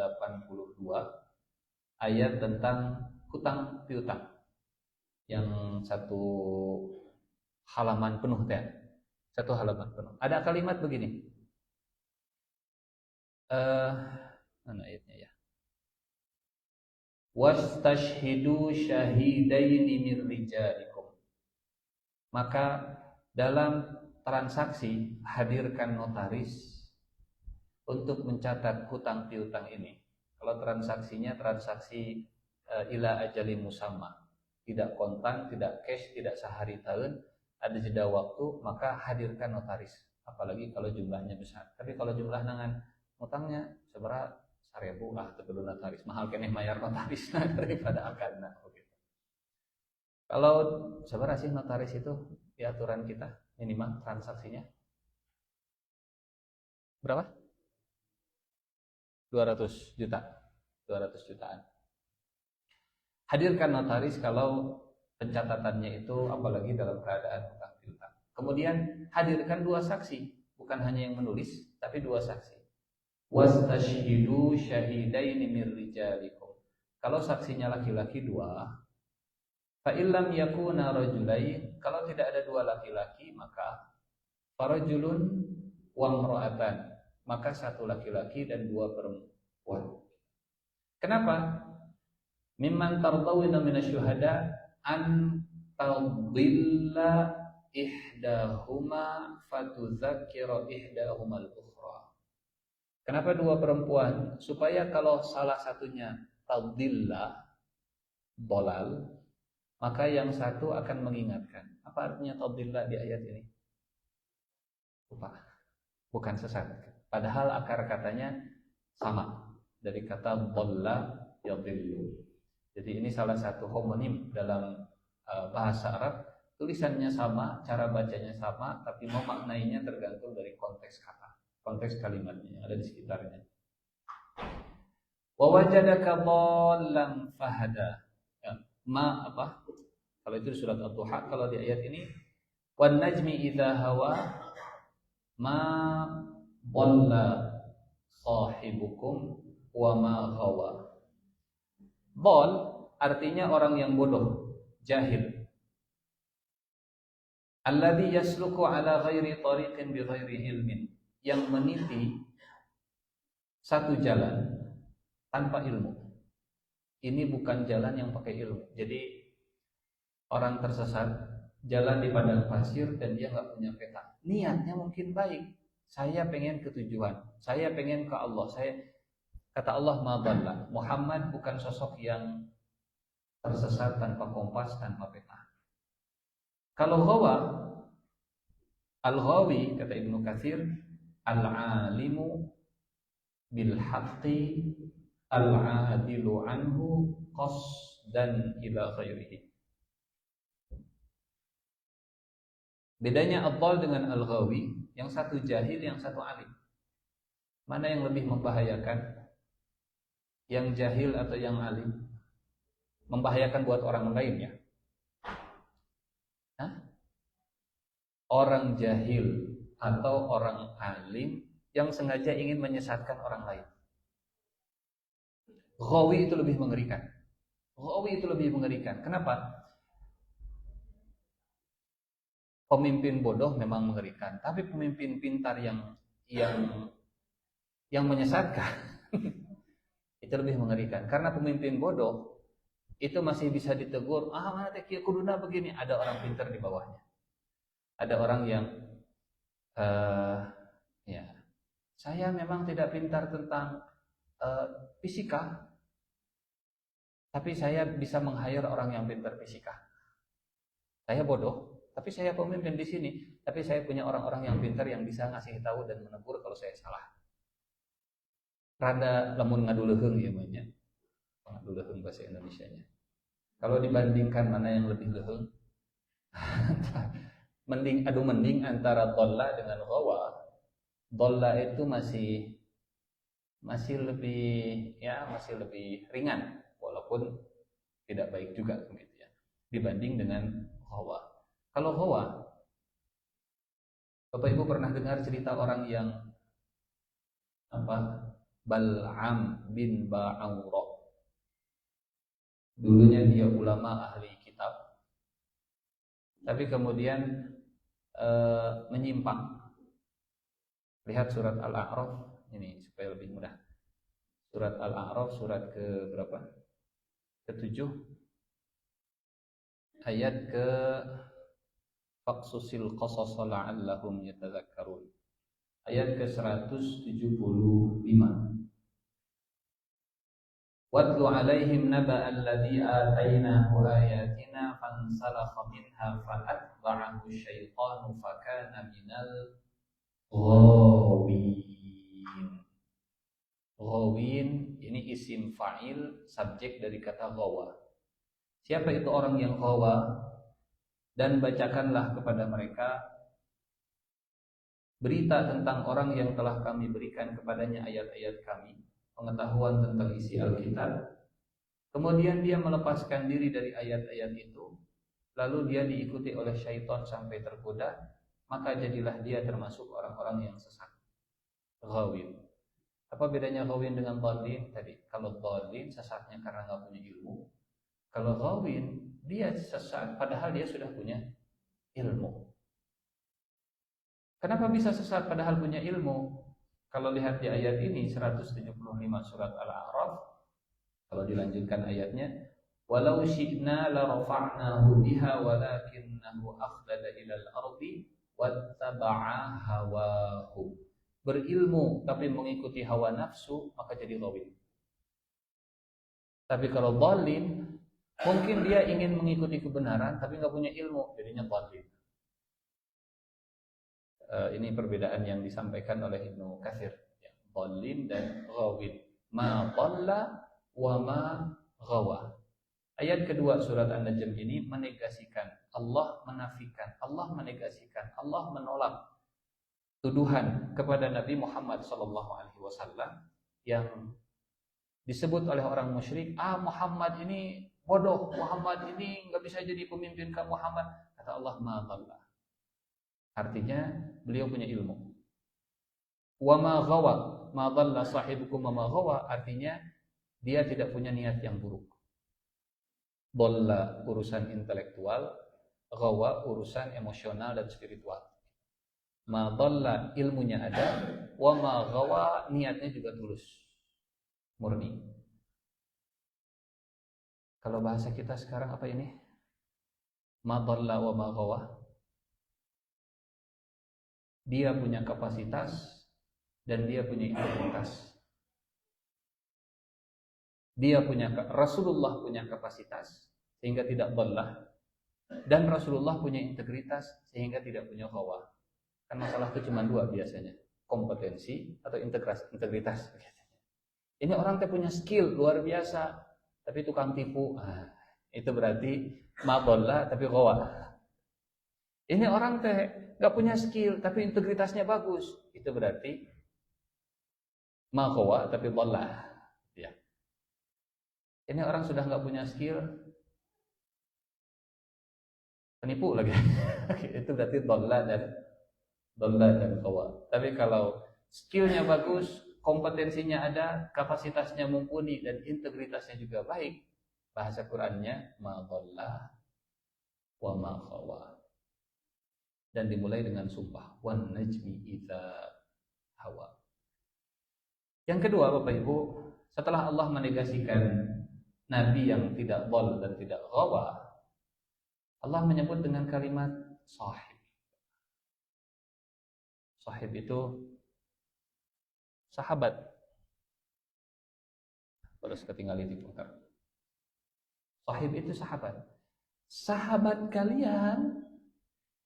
ayat tentang hutang piutang. Yang satu halaman penuh teh. Satu halaman penuh. Ada kalimat begini. Mana ayatnya ya? Wastashhidu syahidaini min rijalikum. Maka dalam transaksi hadirkan notaris untuk mencatat hutang piutang ini. Kalau transaksinya transaksi ila ajali musamma, tidak kontan, tidak cash, tidak sehari tahun, ada jeda waktu, maka hadirkan notaris. Apalagi kalau jumlahnya besar. Tapi kalau jumlah dengan utangnya seberapa 1.000 lah perlu notaris. Mahal keneh mayar notaris daripada akadna. Kalau seberapa sih notaris itu di aturan kita minimal transaksinya? Berapa? 200 juta. 200 jutaan. Hadirkan notaris kalau pencatatannya itu apalagi dalam keadaan hutang piutang. Kemudian hadirkan 2 saksi, bukan hanya yang menulis, tapi 2 saksi. Wastashhidu syahidaini min rijalikum. Kalau saksinya laki-laki 2, fa illam yakuna rajulain, kalau tidak ada 2 laki-laki maka farajulun wa imra'atan, maka 1 laki-laki dan 2 perempuan. Kenapa? Mimman tardawina minasyuhada an tadilla ihdahuma fatudzakkira ihdahumal ukhra. Kenapa 2 perempuan? Supaya kalau salah satunya tadilla dolal, maka yang satu akan mengingatkan. Apa artinya tadilla di ayat ini? Lupa. Bukan sesat. Padahal akar katanya sama dari kata dhalla yadhillu. Jadi ini salah satu homonim dalam bahasa Arab. Tulisannya sama, cara bacanya sama, tapi memaknainya tergantung dari konteks kata, konteks kalimatnya yang ada di sekitarnya. Wa wajadaka dhallan fahada. Ya, ma apa? Kalau itu surat Ad-Duha, kalau di ayat ini wan najmi idza hawa ma dhalla sahibukum wa ma ghawa. Dhal artinya orang yang bodoh, jahil. Alladzi yasluku ala ghairi tariqin bi ghairi ilmin, yang meniti satu jalan tanpa ilmu. Ini bukan jalan yang pakai ilmu. Jadi orang tersesat jalan di padang pasir dan dia nggak punya peta. Niatnya mungkin baik. Saya pengen ke tujuan. Saya pengen ke Allah. Kata Allah madalla, Muhammad bukan sosok yang tersesat tanpa kompas, tanpa peta. Kalau ghawa, al-ghawi kata Ibnu Katsir, al-alimu bil haqqi al-adilu anhu qasdan ila ghairihi. Bedanya ad-dhal dengan al-ghawi, yang satu jahil, yang satu alim. Mana yang lebih membahayakan? Yang jahil atau yang alim? Membahayakan buat orang lain ya? Orang jahil atau orang alim yang sengaja ingin menyesatkan orang lain. Ghawi itu lebih mengerikan. Ghawi itu lebih mengerikan. Kenapa? Pemimpin bodoh memang mengerikan, tapi pemimpin pintar yang menyesatkan itu lebih mengerikan. Karena pemimpin bodoh itu masih bisa ditegur, mana teh kieu kuduna begini, ada orang pintar di bawahnya. Ada orang yang ya, saya memang tidak pintar tentang fisika, tapi saya bisa meng-hire orang yang pintar fisika. Saya bodoh, tapi saya pemimpin di sini, tapi saya punya orang-orang yang pintar yang bisa ngasih tahu dan menegur kalau saya salah. Rada lamun ngaduleuheung ya banyak. Ngaduleuheung bahasa Indonesianya. Kalau dibandingkan mana yang lebih leuheung? mending antara dhalla dengan ghawa. Dhalla itu masih lebih ringan walaupun tidak baik juga gitu ya. Dibanding dengan ghawa. Kalau ghawa, Bapak Ibu pernah dengar cerita orang yang Bal'am bin Ba'awra. Dulunya dia ulama ahli kitab, tapi kemudian menyimpang. Lihat surat Al-A'raf ini supaya lebih mudah. Surat Al-A'raf surat ke berapa? Ke-7 ayat ke Faqsusil qasas la'allahum yatadzakkarun. Ayat ke-175. Watlu alaihim naba'al ladzi atainahu ayatina fansalakha minha fa'atba'ahu syaitanu fakana minal ghawin. Ghawin ini isim fa'il, subjek dari kata ghawa. Siapa itu orang yang ghawa? Dan bacakanlah kepada mereka berita tentang orang yang telah kami berikan kepadanya ayat-ayat kami, pengetahuan tentang isi Alkitab. Kemudian dia melepaskan diri dari ayat-ayat itu, lalu dia diikuti oleh syaitan sampai tergoda, maka jadilah dia termasuk orang-orang yang sesat. Ghawin. Apa bedanya ghawin dengan dhalin tadi? Kalau dhalin sesatnya karena nggak punya ilmu. Kalau ghawin dia sesat padahal dia sudah punya ilmu. Kenapa bisa sesat padahal punya ilmu? Kalau lihat di ayat ini 175 surat Al-A'raf, kalau dilanjutkan ayatnya, walau syi'na la rafa'nahu biha walakinnahu akhlada ilal ardi wattaba'a hawahu. Berilmu tapi mengikuti hawa nafsu, maka jadi ghawin. Tapi kalau dhalin, mungkin dia ingin mengikuti kebenaran tapi nggak punya ilmu, jadinya dhalin. Ini perbedaan yang disampaikan oleh Ibnu Katsir, ya, dhalin dan ghawin. Ma dhalla wa ma ghawa. Ayat kedua surat An-Najm ini menegasikan, Allah menafikan, Allah menegasikan, Allah menolak tuduhan kepada Nabi Muhammad SAW yang disebut oleh orang musyrik, Muhammad ini bodoh, Muhammad ini nggak bisa jadi pemimpin kamu Muhammad. Kata Allah, ma dhalla. Artinya beliau punya ilmu. Wa ma ghawa, ma dhalla sahibukum wa ma ghawa, artinya dia tidak punya niat yang buruk. Dhalla urusan intelektual, ghawa urusan emosional dan spiritual. Ma dhalla ilmunya ada, wa ma ghawa niatnya juga tulus, murni. Kalau bahasa kita sekarang apa ini? Ma dhalla wa ma ghawa. Dia punya kapasitas dan dia punya integritas. Rasulullah punya kapasitas sehingga tidak dhallah, dan Rasulullah punya integritas sehingga tidak punya ghawa. Kan masalah itu cuma dua biasanya, kompetensi atau integritas. Ini orang teh punya skill luar biasa tapi tukang tipu. Itu berarti ma dhalla tapi ghawa. Ini orang teh nggak punya skill tapi integritasnya bagus, itu berarti ma ghawa tapi dhalla. Ya. Ini orang sudah nggak punya skill, penipu lagi. Itu berarti dhalla dan ghawa. Tapi kalau skillnya bagus, kompetensinya ada, kapasitasnya mumpuni dan integritasnya juga baik, bahasa Qur'annya ma dhalla wa ma ghawa. Dan dimulai dengan sumpah, wan najmi idza hawa. Yang kedua Bapak Ibu, setelah Allah menegasikan nabi yang tidak dhal dan tidak ghawa, Allah menyebut dengan kalimat sahib. Sahib itu sahabat. Terus ketinggalan di putar. Sahib itu sahabat. Sahabat kalian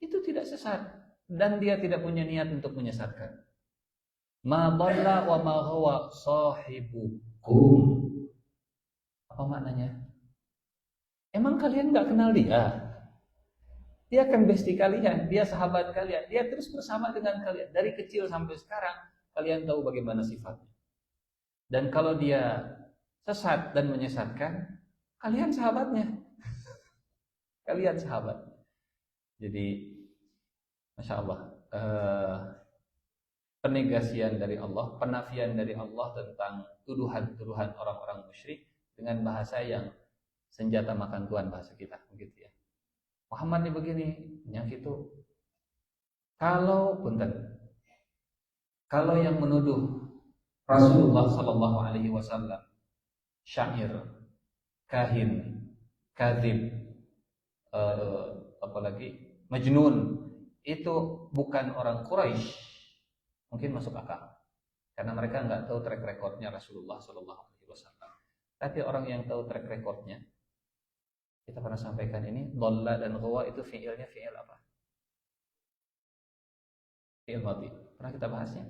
itu tidak sesat dan dia tidak punya niat untuk menyesatkan. Ma dhalla wa ma ghawa sahibukum. Apa maknanya? Emang kalian nggak kenal dia? Dia kan bestie kalian, dia sahabat kalian, dia terus bersama dengan kalian dari kecil sampai sekarang. Kalian tahu bagaimana sifatnya. Dan kalau dia sesat dan menyesatkan, kalian sahabatnya. Kalian sahabat. Jadi, masya Allah, penegasian dari Allah, penafian dari Allah tentang tuduhan-tuduhan orang-orang musyrik dengan bahasa yang senjata makan tuan bahasa kita, begitu ya. Muhammad ini begini, yang itu. Kalau yang menuduh Rasulullah Sallallahu Alaihi Wasallam syair, kahin, kadzib, apalagi majnun, itu bukan orang Quraisy, mungkin masuk akal, karena mereka nggak tahu track recordnya Rasulullah Sallallahu Alaihi Wasallam. Tapi orang yang tahu track recordnya, kita pernah sampaikan ini, dhalla dan ghawa itu fiilnya fiil apa? Fiil madhi. Pernah kita bahasnya?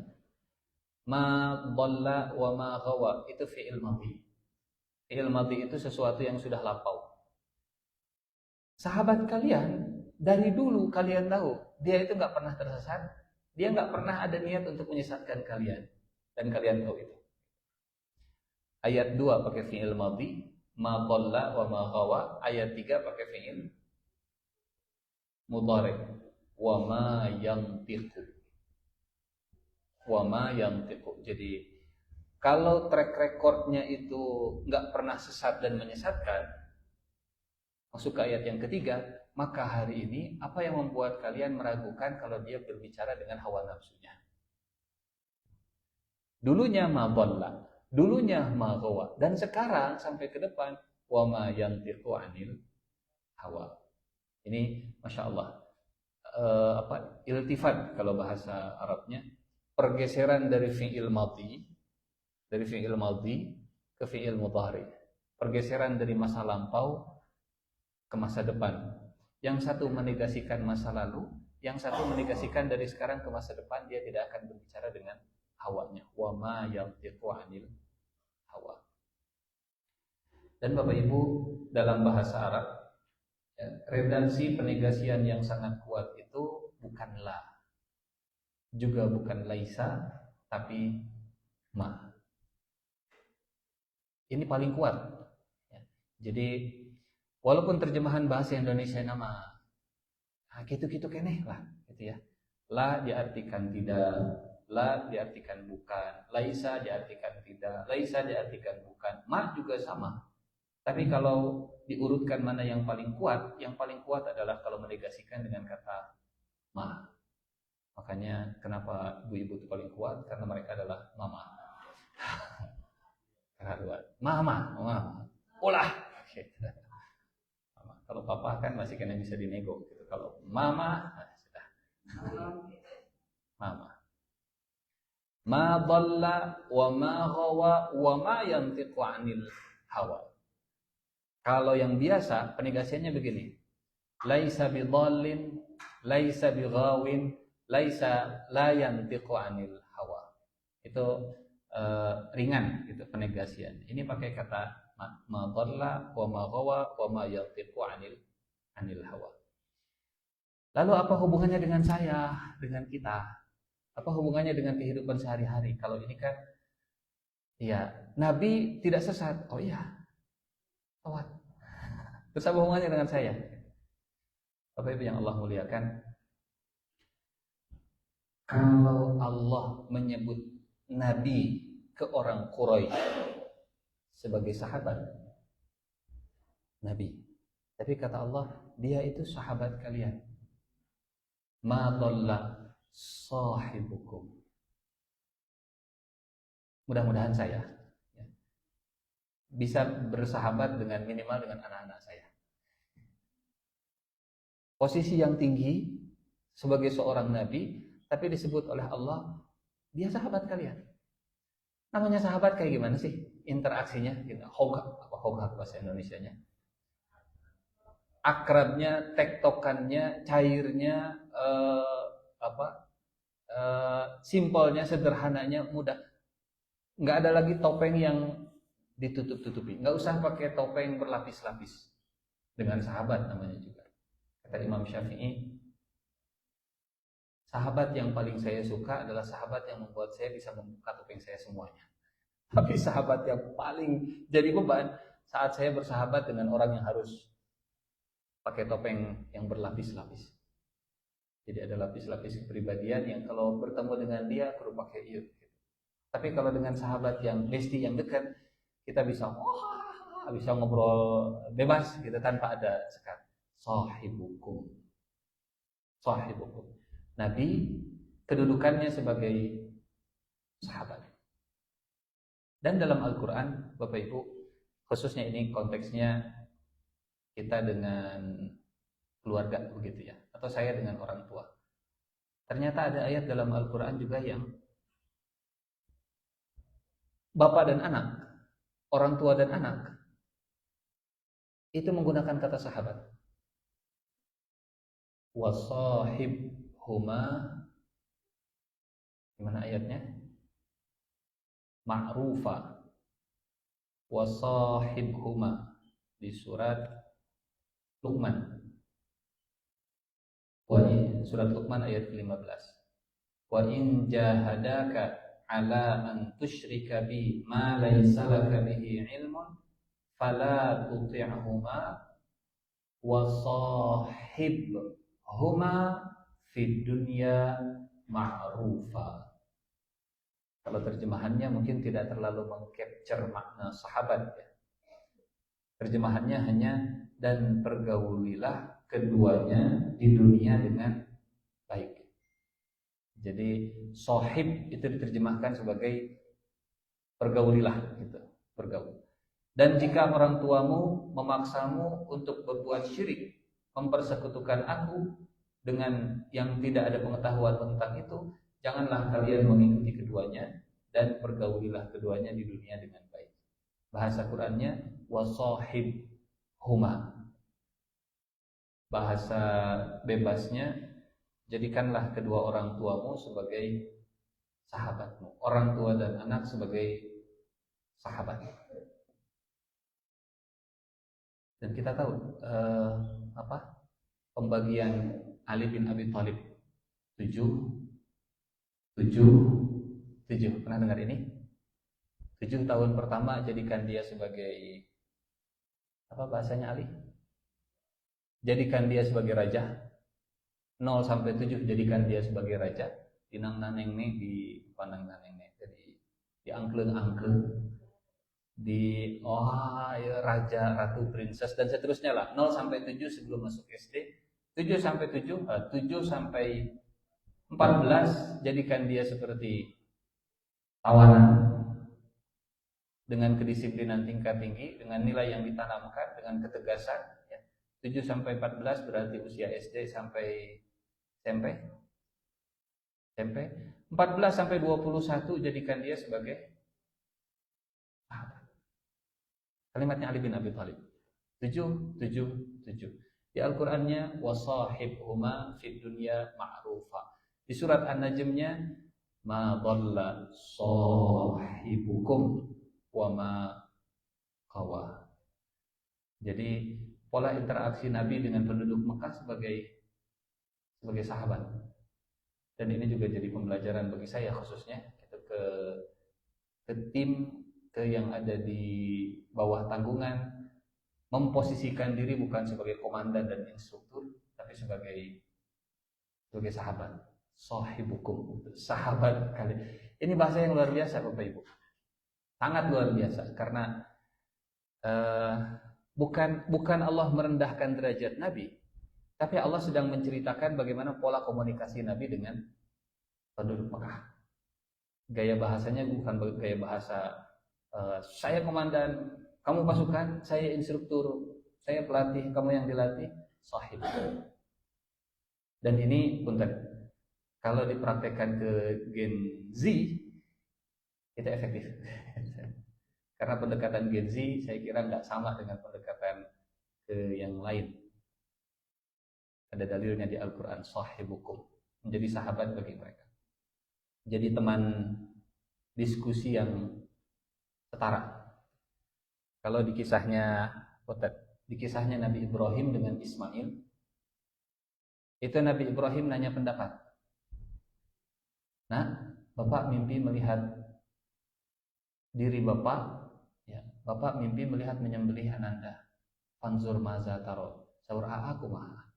Ma dhalla wa ma ghawa itu fiil madhi. Fiil madhi itu sesuatu yang sudah lapau. Sahabat kalian dari dulu kalian tahu dia itu nggak pernah tersesat, dia nggak pernah ada niat untuk menyesatkan kalian, dan kalian tahu itu. Ayat 2 pakai fiil madhi. Ma dhalla wa ma ghawa. Ayat 3 pakai fi'il mudhari. Wa ma yantiqu. Wa ma yantiqu. Jadi kalau track recordnya itu nggak pernah sesat dan menyesatkan, masuk ke ayat yang ketiga, maka hari ini apa yang membuat kalian meragukan kalau dia berbicara dengan hawa nafsunya? Dulunya ma dhalla, dulunya ma ghawa, dan sekarang sampai ke depan wa ma yantiqu anil hawa. Ini masya Allah, iltifat kalau bahasa Arabnya, pergeseran dari fi'il madhi ke fi'il mudhari, pergeseran dari masa lampau ke masa depan. Yang satu menegasikan masa lalu, yang satu menegasikan dari sekarang ke masa depan. Dia tidak akan berbicara dengan hawanya. Wa ma yantiqu anil hawa. Dan Bapak Ibu, dalam bahasa Arab, ya, redaksi penegasian yang sangat kuat itu bukan la, juga bukan laisa, tapi ma. Ini paling kuat ya. Jadi walaupun terjemahan bahasa Indonesia nama gitu-gitu keneh lah gitu ya. La diartikan tidak, la diartikan bukan, laisa diartikan tidak, laisa diartikan bukan, ma juga sama. Tapi kalau diurutkan mana yang paling kuat adalah kalau menegasikan dengan kata ma. Makanya kenapa ibu-ibu itu paling kuat? Karena mereka adalah mama. Mama, ulah. Mama. Kalau papa kan masih kena bisa dinego gitu. Kalau mama, sudah. Mama. Ma dhalla wa ma ghawa wa ma yantiqu 'anil hawa. Kalau yang biasa penegasiannya begini. Laisa bidhallin, laisa bighawin, laisa la yantiqu 'anil hawa. Itu ringan gitu penegasian. Ini pakai kata ma dhalla wa ma ghawa wa ma yantiqu 'anil hawa. Lalu apa hubungannya dengan saya, dengan kita? Apa hubungannya dengan kehidupan sehari-hari? Kalau ini kan, ya Nabi tidak sesat. Oh iya, tawat. Terus apa hubungannya dengan saya? Bapak Ibu yang Allah muliakan, kalau Allah menyebut Nabi ke orang Quraisy sebagai sahabat Nabi, tapi kata Allah, dia itu sahabat kalian. Ma dhalla sahibukum. Mudah-mudahan saya bisa bersahabat dengan minimal dengan anak-anak saya. Posisi yang tinggi sebagai seorang nabi, tapi disebut oleh Allah, dia sahabat kalian. Namanya sahabat kayak gimana sih interaksinya? Hogak bahasa Indonesianya. Akrabnya, tektokannya, cairnya, simpelnya, sederhananya, mudah. Nggak ada lagi topeng yang ditutup-tutupi. Nggak usah pakai topeng berlapis-lapis. Dengan sahabat namanya juga. Kata Imam Syafi'i, sahabat yang paling saya suka adalah sahabat yang membuat saya bisa membuka topeng saya semuanya. Tapi sahabat yang paling jadi beban saat saya bersahabat dengan orang yang harus pakai topeng yang berlapis-lapis. Jadi ada lapis-lapis kepribadian yang kalau bertemu dengan dia perlu pakai iya. Tapi kalau dengan sahabat yang bestie yang dekat, kita bisa ngobrol bebas gitu tanpa ada sekat. Sahibukum. Nabi kedudukannya sebagai sahabat. Dan dalam Al-Quran, Bapak Ibu, khususnya ini konteksnya kita dengan keluarga begitu ya, atau saya dengan orang tua. Ternyata ada ayat dalam Al-Quran juga yang bapak dan anak, orang tua dan anak, itu menggunakan kata sahabat. Wasahibhuma, gimana ayatnya? Ma'rufa. Wasahibhuma di surat Luqman. Surat Luqman ayat 15. Wa in jahadaka ala an tusyrika bi ma laysa laka bihi ilmun fala tuti'huma wa sahibhuma fid dunya ma'rufa. Kalau terjemahannya mungkin tidak terlalu mengcapture makna sahabat ya. Terjemahannya hanya dan pergaulilah keduanya di dunia dengan baik. Jadi sohib itu diterjemahkan sebagai pergaulilah gitu, bergaul. Dan jika orang tuamu memaksamu untuk berbuat syirik, mempersekutukan aku dengan yang tidak ada pengetahuan tentang itu, janganlah kalian mengikuti keduanya dan pergaulilah keduanya di dunia dengan baik. Bahasa Qur'annya wasahib huma. Bahasa bebasnya, jadikanlah kedua orang tuamu sebagai sahabatmu. Orang tua dan anak sebagai sahabat. Dan kita tahu pembagian Ali bin Abi Thalib 7. Pernah dengar ini? 7 tahun pertama jadikan dia sebagai apa bahasanya Ali? Jadikan dia sebagai raja. 0 sampai 7 jadikan dia sebagai raja. Dinang naneng nih di pandang naneng nih. Jadi di angkleng-angkleng. Di ya, raja, ratu, princess dan seterusnya lah. 0 sampai 7 sebelum masuk SD. 7 sampai 14 jadikan dia seperti tawanan dengan kedisiplinan tingkat tinggi, dengan nilai yang ditanamkan, dengan ketegasan ya. 7 sampai 14 berarti usia SD sampai SMP. 14 sampai 21 jadikan dia sebagai sahabat. Kalimatnya Ali bin Abi Thalib. 7. Di Al-Qur'annya wasahibhuma fid dunya ma'rufa. Di surat An-Najmnya ma dhalla sahibukum wa ma qawa. Jadi pola interaksi Nabi dengan penduduk Mekah sebagai sahabat. Dan ini juga jadi pembelajaran bagi saya khususnya gitu, ke tim yang ada di bawah tanggungan, memposisikan diri bukan sebagai komandan dan instruktur, tapi sebagai sahabat. Sahibukum, sahabat kalian. Ini bahasa yang luar biasa Bapak Ibu. Sangat luar biasa karena bukan Allah merendahkan derajat Nabi, tapi Allah sedang menceritakan bagaimana pola komunikasi Nabi dengan penduduk Mekah. Gaya bahasanya bukan gaya bahasa saya komandan, Kamu pasukan, saya instruktur, saya pelatih, kamu yang dilatih, sahib. Dan ini punten, kalau dipraktekkan ke Gen Z itu efektif. Karena pendekatan Gen Z saya kira nggak sama dengan pendekatan ke yang lain. Ada dalilnya di Al-Quran, sahibukum, menjadi sahabat bagi mereka. Jadi teman diskusi yang setara. Kalau di kisahnya Nabi Ibrahim dengan Ismail, itu Nabi Ibrahim nanya pendapat. Nah, Bapak mimpi melihat diri Bapak, ya, Bapak mimpi melihat menyembelih Ananda. Fanzur maza taro, saur aku mah.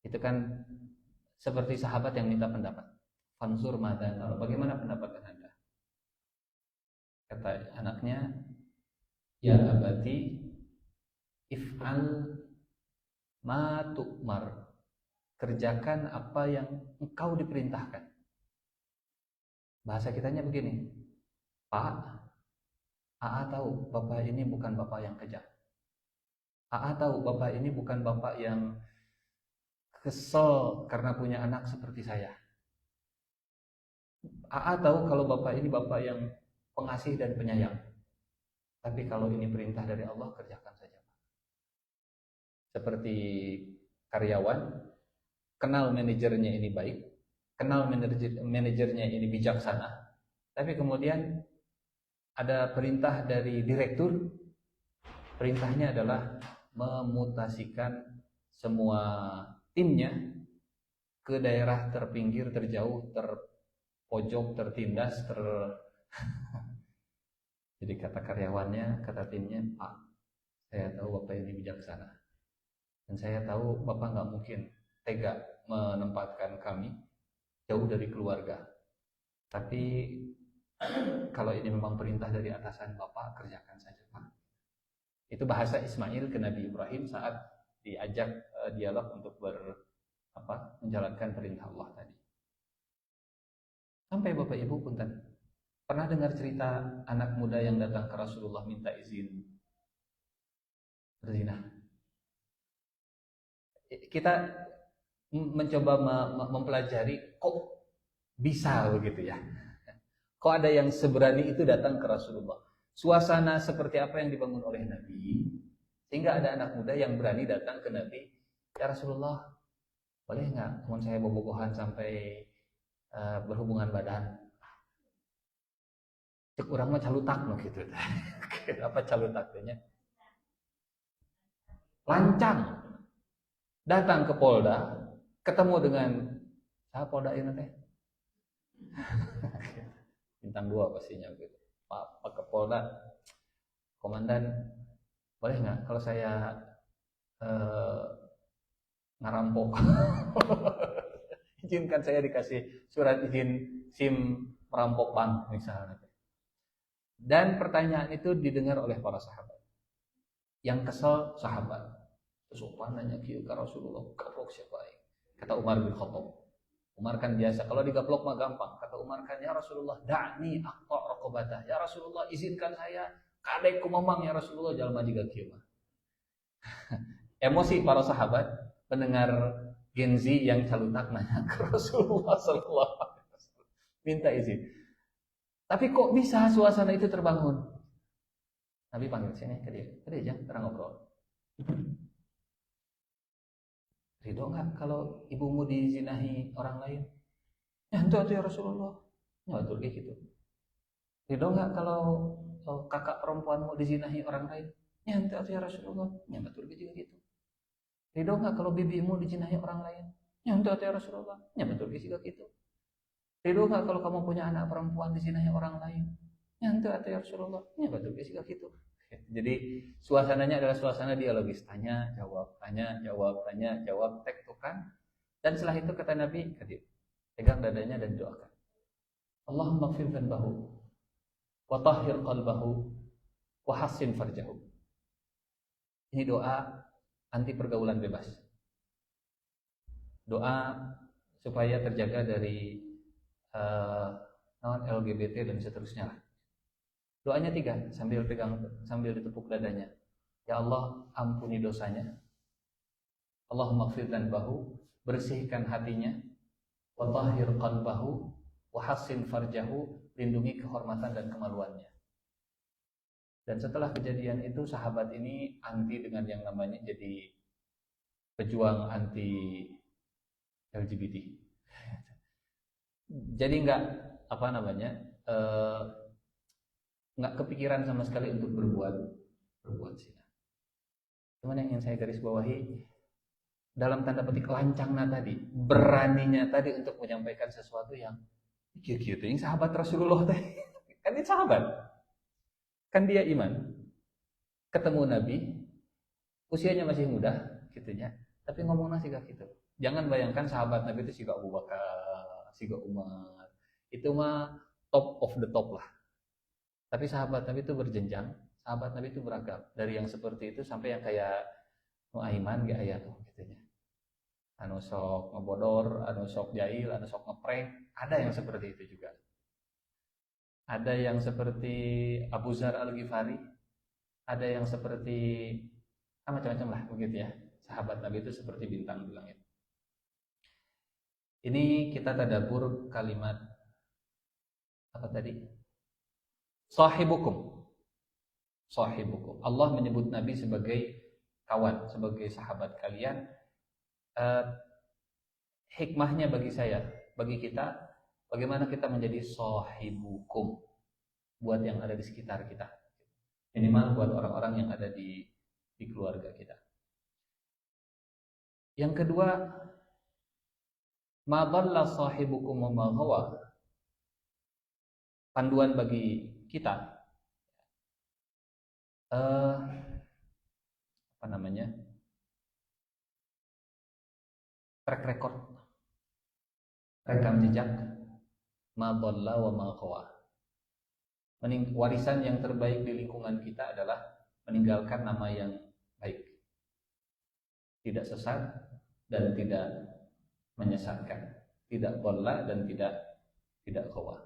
Itu kan seperti sahabat yang minta pendapat. Fanzur maza taro, bagaimana pendapat Anda? Kata anaknya, ya abati, if'al ma tu'mar, kerjakan apa yang engkau diperintahkan. Bahasa kitanya begini, Pak, AA tahu Bapak ini bukan Bapak yang kejam. AA tahu Bapak ini bukan Bapak yang kesel karena punya anak seperti saya. AA tahu kalau Bapak ini Bapak yang pengasih dan penyayang. Tapi kalau ini perintah dari Allah, kerjakan saja. Seperti karyawan, kenal manajernya ini baik, kenal manajernya ini bijaksana, tapi kemudian ada perintah dari direktur, perintahnya adalah memutasikan semua timnya ke daerah terpinggir, terjauh, terpojok, tertindas, Jadi kata karyawannya, kata timnya, Pak, saya tahu Bapak ini bijaksana, dan saya tahu Bapak nggak mungkin tega menempatkan kami jauh dari keluarga. Tapi kalau ini memang perintah dari atasan Bapak, kerjakan saja, Pak. Itu bahasa Ismail ke Nabi Ibrahim saat diajak dialog untuk menjalankan perintah Allah tadi. Sampai Bapak Ibu punten, pernah dengar cerita anak muda yang datang ke Rasulullah minta izin berzina? Kita mencoba mempelajari kok bisa begitu ya. Kok ada yang seberani itu datang ke Rasulullah? Suasana seperti apa yang dibangun oleh Nabi sehingga ada anak muda yang berani datang ke Nabi, ya Rasulullah, boleh nggak teman saya bobogohan sampai berhubungan badan? Cek urang mah calutak mah gitu. Apa calutaknya? Lancang. Datang ke Polda, ketemu dengan Polda ini teh. Bintang 2 pastinya gitu. Pak Kapolda, komandan, boleh nggak kalau saya ngerampok? Izinkan saya dikasih surat izin SIM merampok bank misalnya. Dan pertanyaan itu didengar oleh para sahabat. Yang kesel sahabat, kesopan nanya kieu ka Rasulullah, gaplok siapa aing? Kata Umar bin Khattab. Umar kan biasa, kalau digaplok mah gampang. Kata Umar kan, ya Rasulullah, da'ni aqta' raqabatah. Ya Rasulullah, izinkan saya kadek ku mamang ya Rasulullah, jalma jiga kieu mah. Emosi para sahabat mendengar Gen Z yang calutak nanya ke Rasulullah sallallahu alaihi wasallam, minta izin. Tapi kok bisa suasana itu terbangun? Nabi panggil sini ke dia aja, kita ngobrol. Ridho nggak kalau ibumu dizinahi orang lain? Ya itu ya Rasulullah. Ya betul kayak gitu. Ridho nggak kalau kakak perempuanmu dizinahi orang lain? Ya itu ya Rasulullah. Ya betul kayak gitu. Ridho nggak kalau bibimu dizinahi orang lain? Ya itu ya Rasulullah. Ya betul kayak gitu. Ridho nggak kalau kamu punya anak perempuan dizinahi orang lain? Ya itu ya Rasulullah. Ya betul kayak gitu. Jadi suasananya adalah suasana dialogis, tanya jawab, tektokan. Dan setelah itu kata Nabi, pegang dadanya dan doakan, Allahumma ighfir dhanbahu wa tahhir qalbahu wa hassin farjahu. Ini doa anti pergaulan bebas, doa supaya terjaga dari LGBT dan seterusnya lah. Doanya 3 sambil ditepuk dadanya. Ya Allah, ampuni dosanya. Allahumma ighfir dzanbahu, bersihkan hatinya. Wa tahhir qalbahu, wa hassin farjahu, lindungi kehormatan dan kemaluannya. Dan setelah kejadian itu sahabat ini anti dengan yang namanya jadi pejuang anti LGBT. Jadi nggak kepikiran sama sekali untuk berbuat zina. Cuman yang ingin saya garis bawahi dalam tanda petik lancangnya tadi, beraninya tadi untuk menyampaikan sesuatu yang gitu yang sahabat Rasulullah tadi. Kan dia sahabat. Kan dia iman. Ketemu Nabi, usianya masih muda gitunya, tapi ngomongnya sih gak gitu. Jangan bayangkan sahabat Nabi itu siga Abu Bakar, siga Umar. Itu mah top of the top lah. Tapi sahabat Nabi itu berjenjang, sahabat Nabi itu beragam. Dari yang seperti itu sampai yang kayak Aiman gak ayat gitunya. Anu sok ngebodor, anu sok jahil, anu sok ngeprank, ada yang seperti itu juga. Ada yang seperti Abu Zar Al-Ghifari, ada yang seperti macam-macam lah begitu ya. Sahabat Nabi itu seperti bintang di langit. Ini kita tadabbur kalimat apa tadi? Sahibukum. Sahibukum. Allah menyebut Nabi sebagai kawan, sebagai sahabat kalian. Hikmahnya bagi saya, bagi kita, bagaimana kita menjadi sahibukum buat yang ada di sekitar kita, minimal buat orang-orang yang ada di keluarga kita. Yang kedua, ma dhalla sahibukum wa ma ghawa. Panduan bagi kita track record, rekam jejak, ma dhalla wa ma ghawa. Warisan yang terbaik di lingkungan kita adalah meninggalkan nama yang baik, tidak sesat dan tidak menyesatkan, tidak dhalla dan tidak ghawa.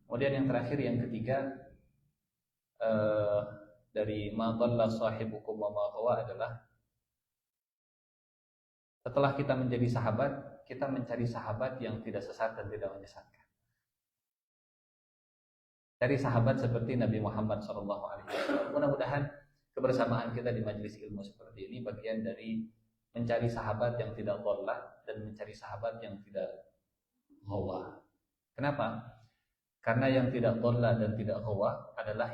Kemudian yang terakhir, yang ketiga, dari ma dhalla sahibukum wa ma ghawa adalah setelah kita menjadi sahabat, kita mencari sahabat yang tidak sesat dan tidak menyesatkan. Cari sahabat seperti Nabi Muhammad SAW. Mudah-mudahan kebersamaan kita di majelis ilmu seperti ini bagian dari mencari sahabat yang tidak dhallah dan mencari sahabat yang tidak ghawa. Kenapa? Karena yang tidak dhallah dan tidak ghawa adalah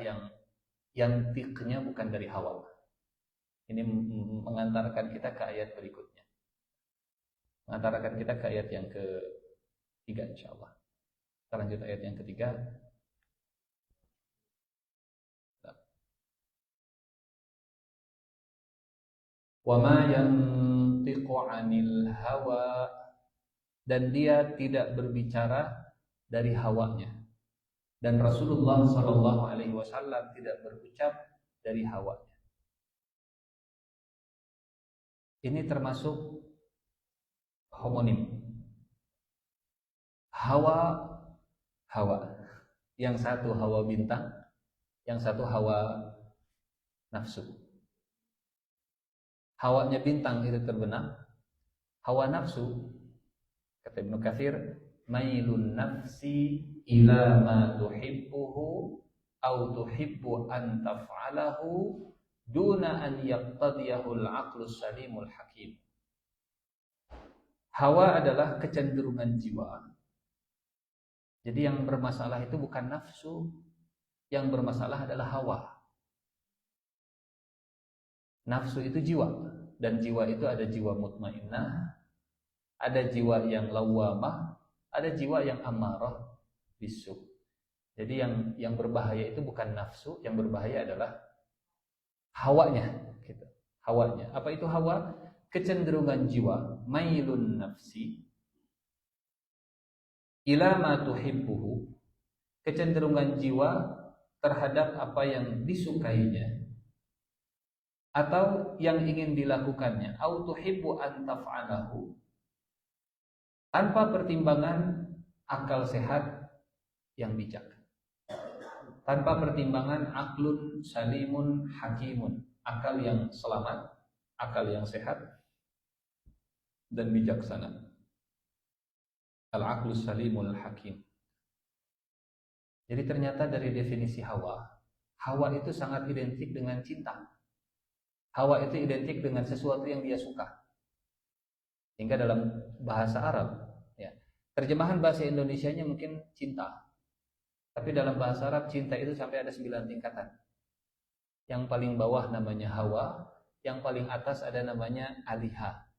yang tiknya bukan dari hawa. Ini mengantarkan kita ke ayat berikutnya. Mengantarkan kita ke ayat yang ketiga insyaallah. Kita lanjut ayat yang ketiga. Wa ma yantiqu 'anil hawa, dan dia tidak berbicara dari hawanya. Dan Rasulullah sallallahu alaihi wasallam tidak berucap dari hawanya. Ini termasuk homonim. Hawa. Yang satu hawa bintang, yang satu hawa nafsu. Hawanya bintang itu terbenam. Hawa nafsu, kata Ibnu Katsir, mailun nafsi ila ma tuhibbuhu au tuhibbu an taf'alahu duna an yaqtadiyahu al-aqlu salimul hakim. Hawa adalah kecenderungan jiwa. Jadi yang bermasalah itu bukan nafsu, yang bermasalah adalah hawa. Nafsu itu jiwa, dan jiwa itu ada jiwa mutmainnah, ada jiwa yang lawamah, ada jiwa yang amarah bisu. Jadi yang berbahaya itu bukan nafsu, yang berbahaya adalah hawanya, gitu. Hawanya. Apa itu hawa? Kecenderungan jiwa, mailun nafsi ila ma tuhibbuhu, kecenderungan jiwa terhadap apa yang disukainya atau yang ingin dilakukannya, au tuhibbu an taf'alahu, tanpa pertimbangan akal sehat yang bijak. tanpa pertimbangan aklun salimun hakimun, akal yang selamat, akal yang sehat dan bijaksana. Al-aqlus salimul hakim. Jadi ternyata dari definisi hawa, hawa itu sangat identik dengan cinta. Hawa itu identik dengan sesuatu yang dia suka. Hingga dalam bahasa Arab, ya, terjemahan bahasa Indonesianya mungkin cinta. Tapi dalam bahasa Arab cinta itu sampai ada 9 tingkatan. Yang paling bawah namanya hawa, yang paling atas ada namanya aliha.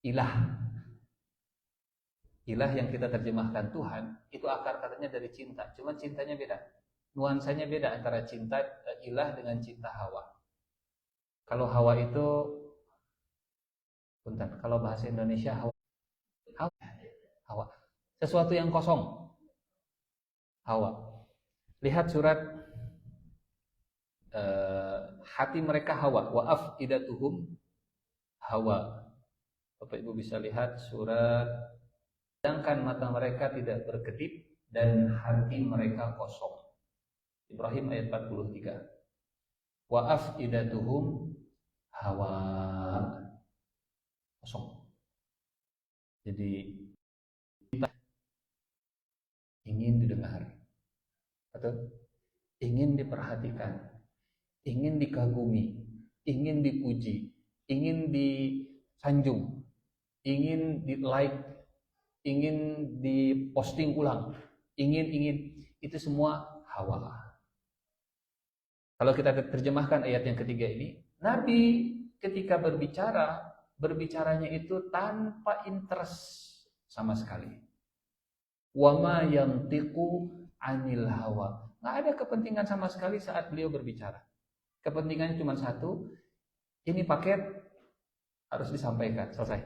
Ilah. Ilah yang kita terjemahkan Tuhan, itu akar katanya dari cinta. Cuma cintanya beda. Nuansanya beda antara cinta ilah dengan cinta hawa. Kalau hawa itu, bentar, kalau bahasa Indonesia hawa, hawa, sesuatu yang kosong, hawa. Lihat surat hati mereka hawa, wa afidatuhum hawa. Bapak Ibu bisa lihat surat, sedangkan mata mereka tidak berkedip dan hati mereka kosong. Ibrahim ayat 43. Wa afidatuhum hawa, kosong. Jadi kita ingin didengar, atau ingin diperhatikan, ingin dikagumi, ingin dipuji, ingin disanjung, ingin di like, ingin diposting ulang, ingin itu semua hawa. Kalau kita terjemahkan ayat yang ketiga ini, Nabi ketika berbicaranya itu tanpa interest sama sekali. Wama yantiqu anil hawa. Nggak ada kepentingan sama sekali saat beliau berbicara. Kepentingannya cuma satu, ini paket harus disampaikan, selesai.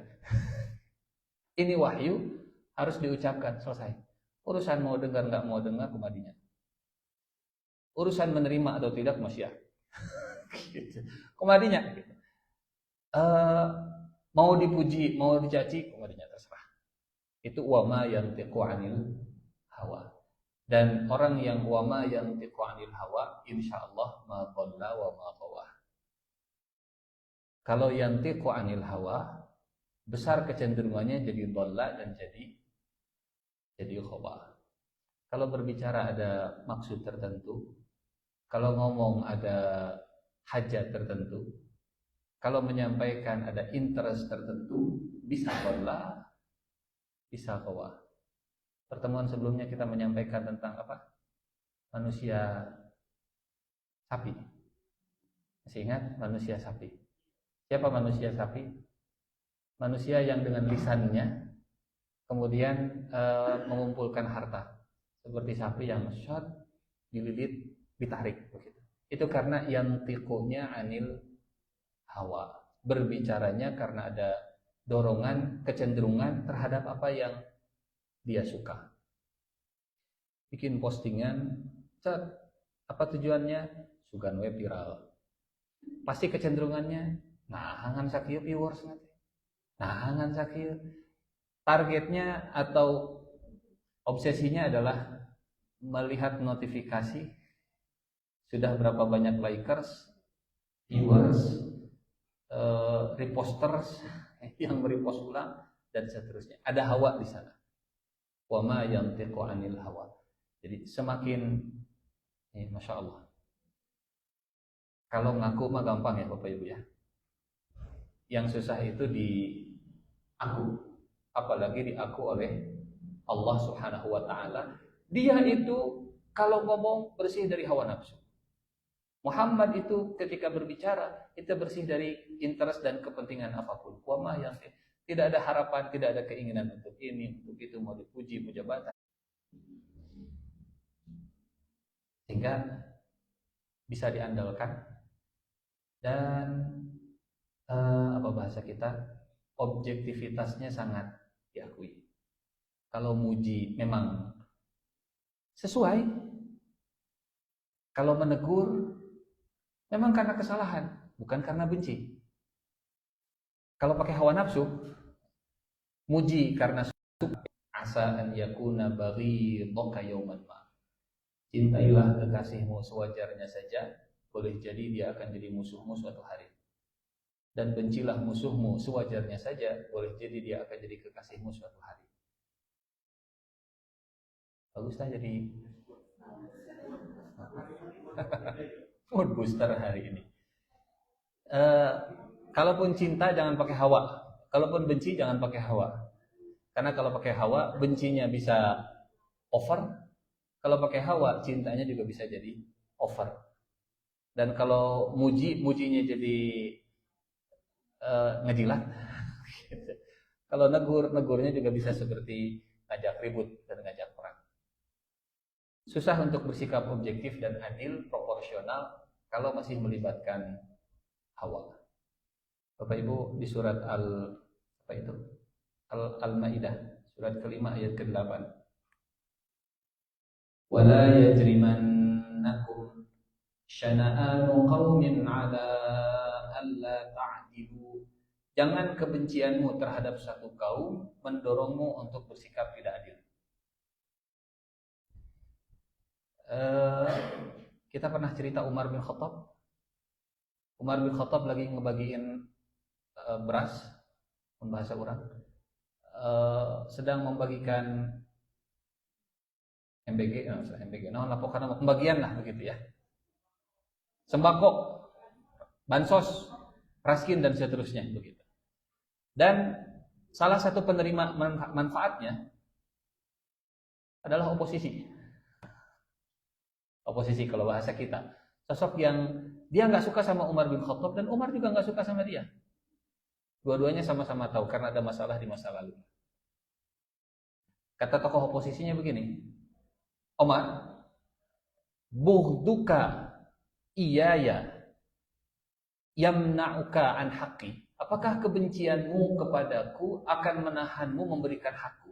Ini wahyu harus diucapkan, selesai. Urusan mau dengar nggak mau dengar kemadinya. Urusan menerima atau tidak masyaallah. Kemadinya. Mau dipuji, mau dicaci, kemadinya terserah. Itu wama yantiqu anil hawa. Dan orang yang wama yantiqu anil hawa, insyaallah ma dhalla wa ma ghawa. Kalau yantiqu anil hawa, besar kecenderungannya jadi dhalla dan jadi ghawa. Kalau berbicara ada maksud tertentu, kalau ngomong ada hajat tertentu, kalau menyampaikan ada interest tertentu, bisa dhalla, bisa ghawa. Pertemuan sebelumnya kita menyampaikan tentang apa? Manusia sapi. Masih ingat manusia sapi? Siapa manusia sapi? Manusia yang dengan lisannya kemudian mengumpulkan harta. Seperti sapi yang shot, dililit, ditarik begitu. Itu karena yang tikunya anil hawa. Berbicaranya karena ada dorongan, kecenderungan terhadap apa yang dia suka. Bikin postingan, cat, apa tujuannya? Sugan web viral. Pasti kecenderungannya, nahangan sakieu viewers nanti. Nahangan sakieu. Targetnya atau obsesinya adalah melihat notifikasi sudah berapa banyak likers, viewers, reposters yang merepost ulang dan seterusnya. Ada hawa di sana. Wa ma yantiqu anil hawa. Jadi semakin Masya Allah. Kalau ngaku mah gampang ya Bapak Ibu ya. Yang susah itu di aku, apalagi diaku oleh Allah Subhanahu wa taala. Dia itu kalau ngomong bersih dari hawa nafsu. Muhammad itu ketika berbicara itu bersih dari interest dan kepentingan apapun. Wama yang tidak ada harapan, tidak ada keinginan untuk ini, untuk itu, mau dipuji, mau jabatan. Sehingga bisa diandalkan dan apa bahasa kita, objektivitasnya sangat diakui. Kalau muji memang sesuai, kalau menegur memang karena kesalahan, bukan karena benci. Kalau pakai hawa nafsu, muji karena suka, asa an yakuna baghidaka yauman ma. Cintailah kekasihmu sewajarnya saja, boleh jadi dia akan jadi musuhmu suatu hari. Dan bencilah musuhmu sewajarnya saja, boleh jadi dia akan jadi kekasihmu suatu hari. Baguslah jadi mood booster hari ini. Kalaupun cinta jangan pakai hawa, kalaupun benci jangan pakai hawa. Karena kalau pakai hawa, bencinya bisa over. Kalau pakai hawa, cintanya juga bisa jadi over. Dan kalau mujinya jadi ngejilat. Kalau negurnya juga bisa seperti ngajak ribut dan ngajak perang. Susah untuk bersikap objektif dan adil, proporsional kalau masih melibatkan hawa. Bapak Ibu, di surat Al-Maidah, surat kelima ayat ke-8. Wala yajrimannakum syana'anu qaumin 'ala alla ta'dilu. Jangan kebencianmu terhadap satu kaum mendorongmu untuk bersikap tidak adil. Kita pernah cerita Umar bin Khattab. Umar bin Khattab lagi ngebagiin beras, bahasa orang, sedang membagikan MBG, pokoknya pembagian lah begitu ya, sembako, bansos, raskin dan seterusnya begitu. Dan salah satu penerima manfaatnya adalah oposisi. Oposisi kalau bahasa kita, sosok yang dia nggak suka sama Umar bin Khattab dan Umar juga nggak suka sama dia. Dua-duanya sama-sama tahu karena ada masalah di masa lalu. Kata tokoh oposisinya begini, Umar, bughduka iyaya yamna'uka an haqqi. Apakah kebencianmu kepadaku akan menahanmu memberikan hakku?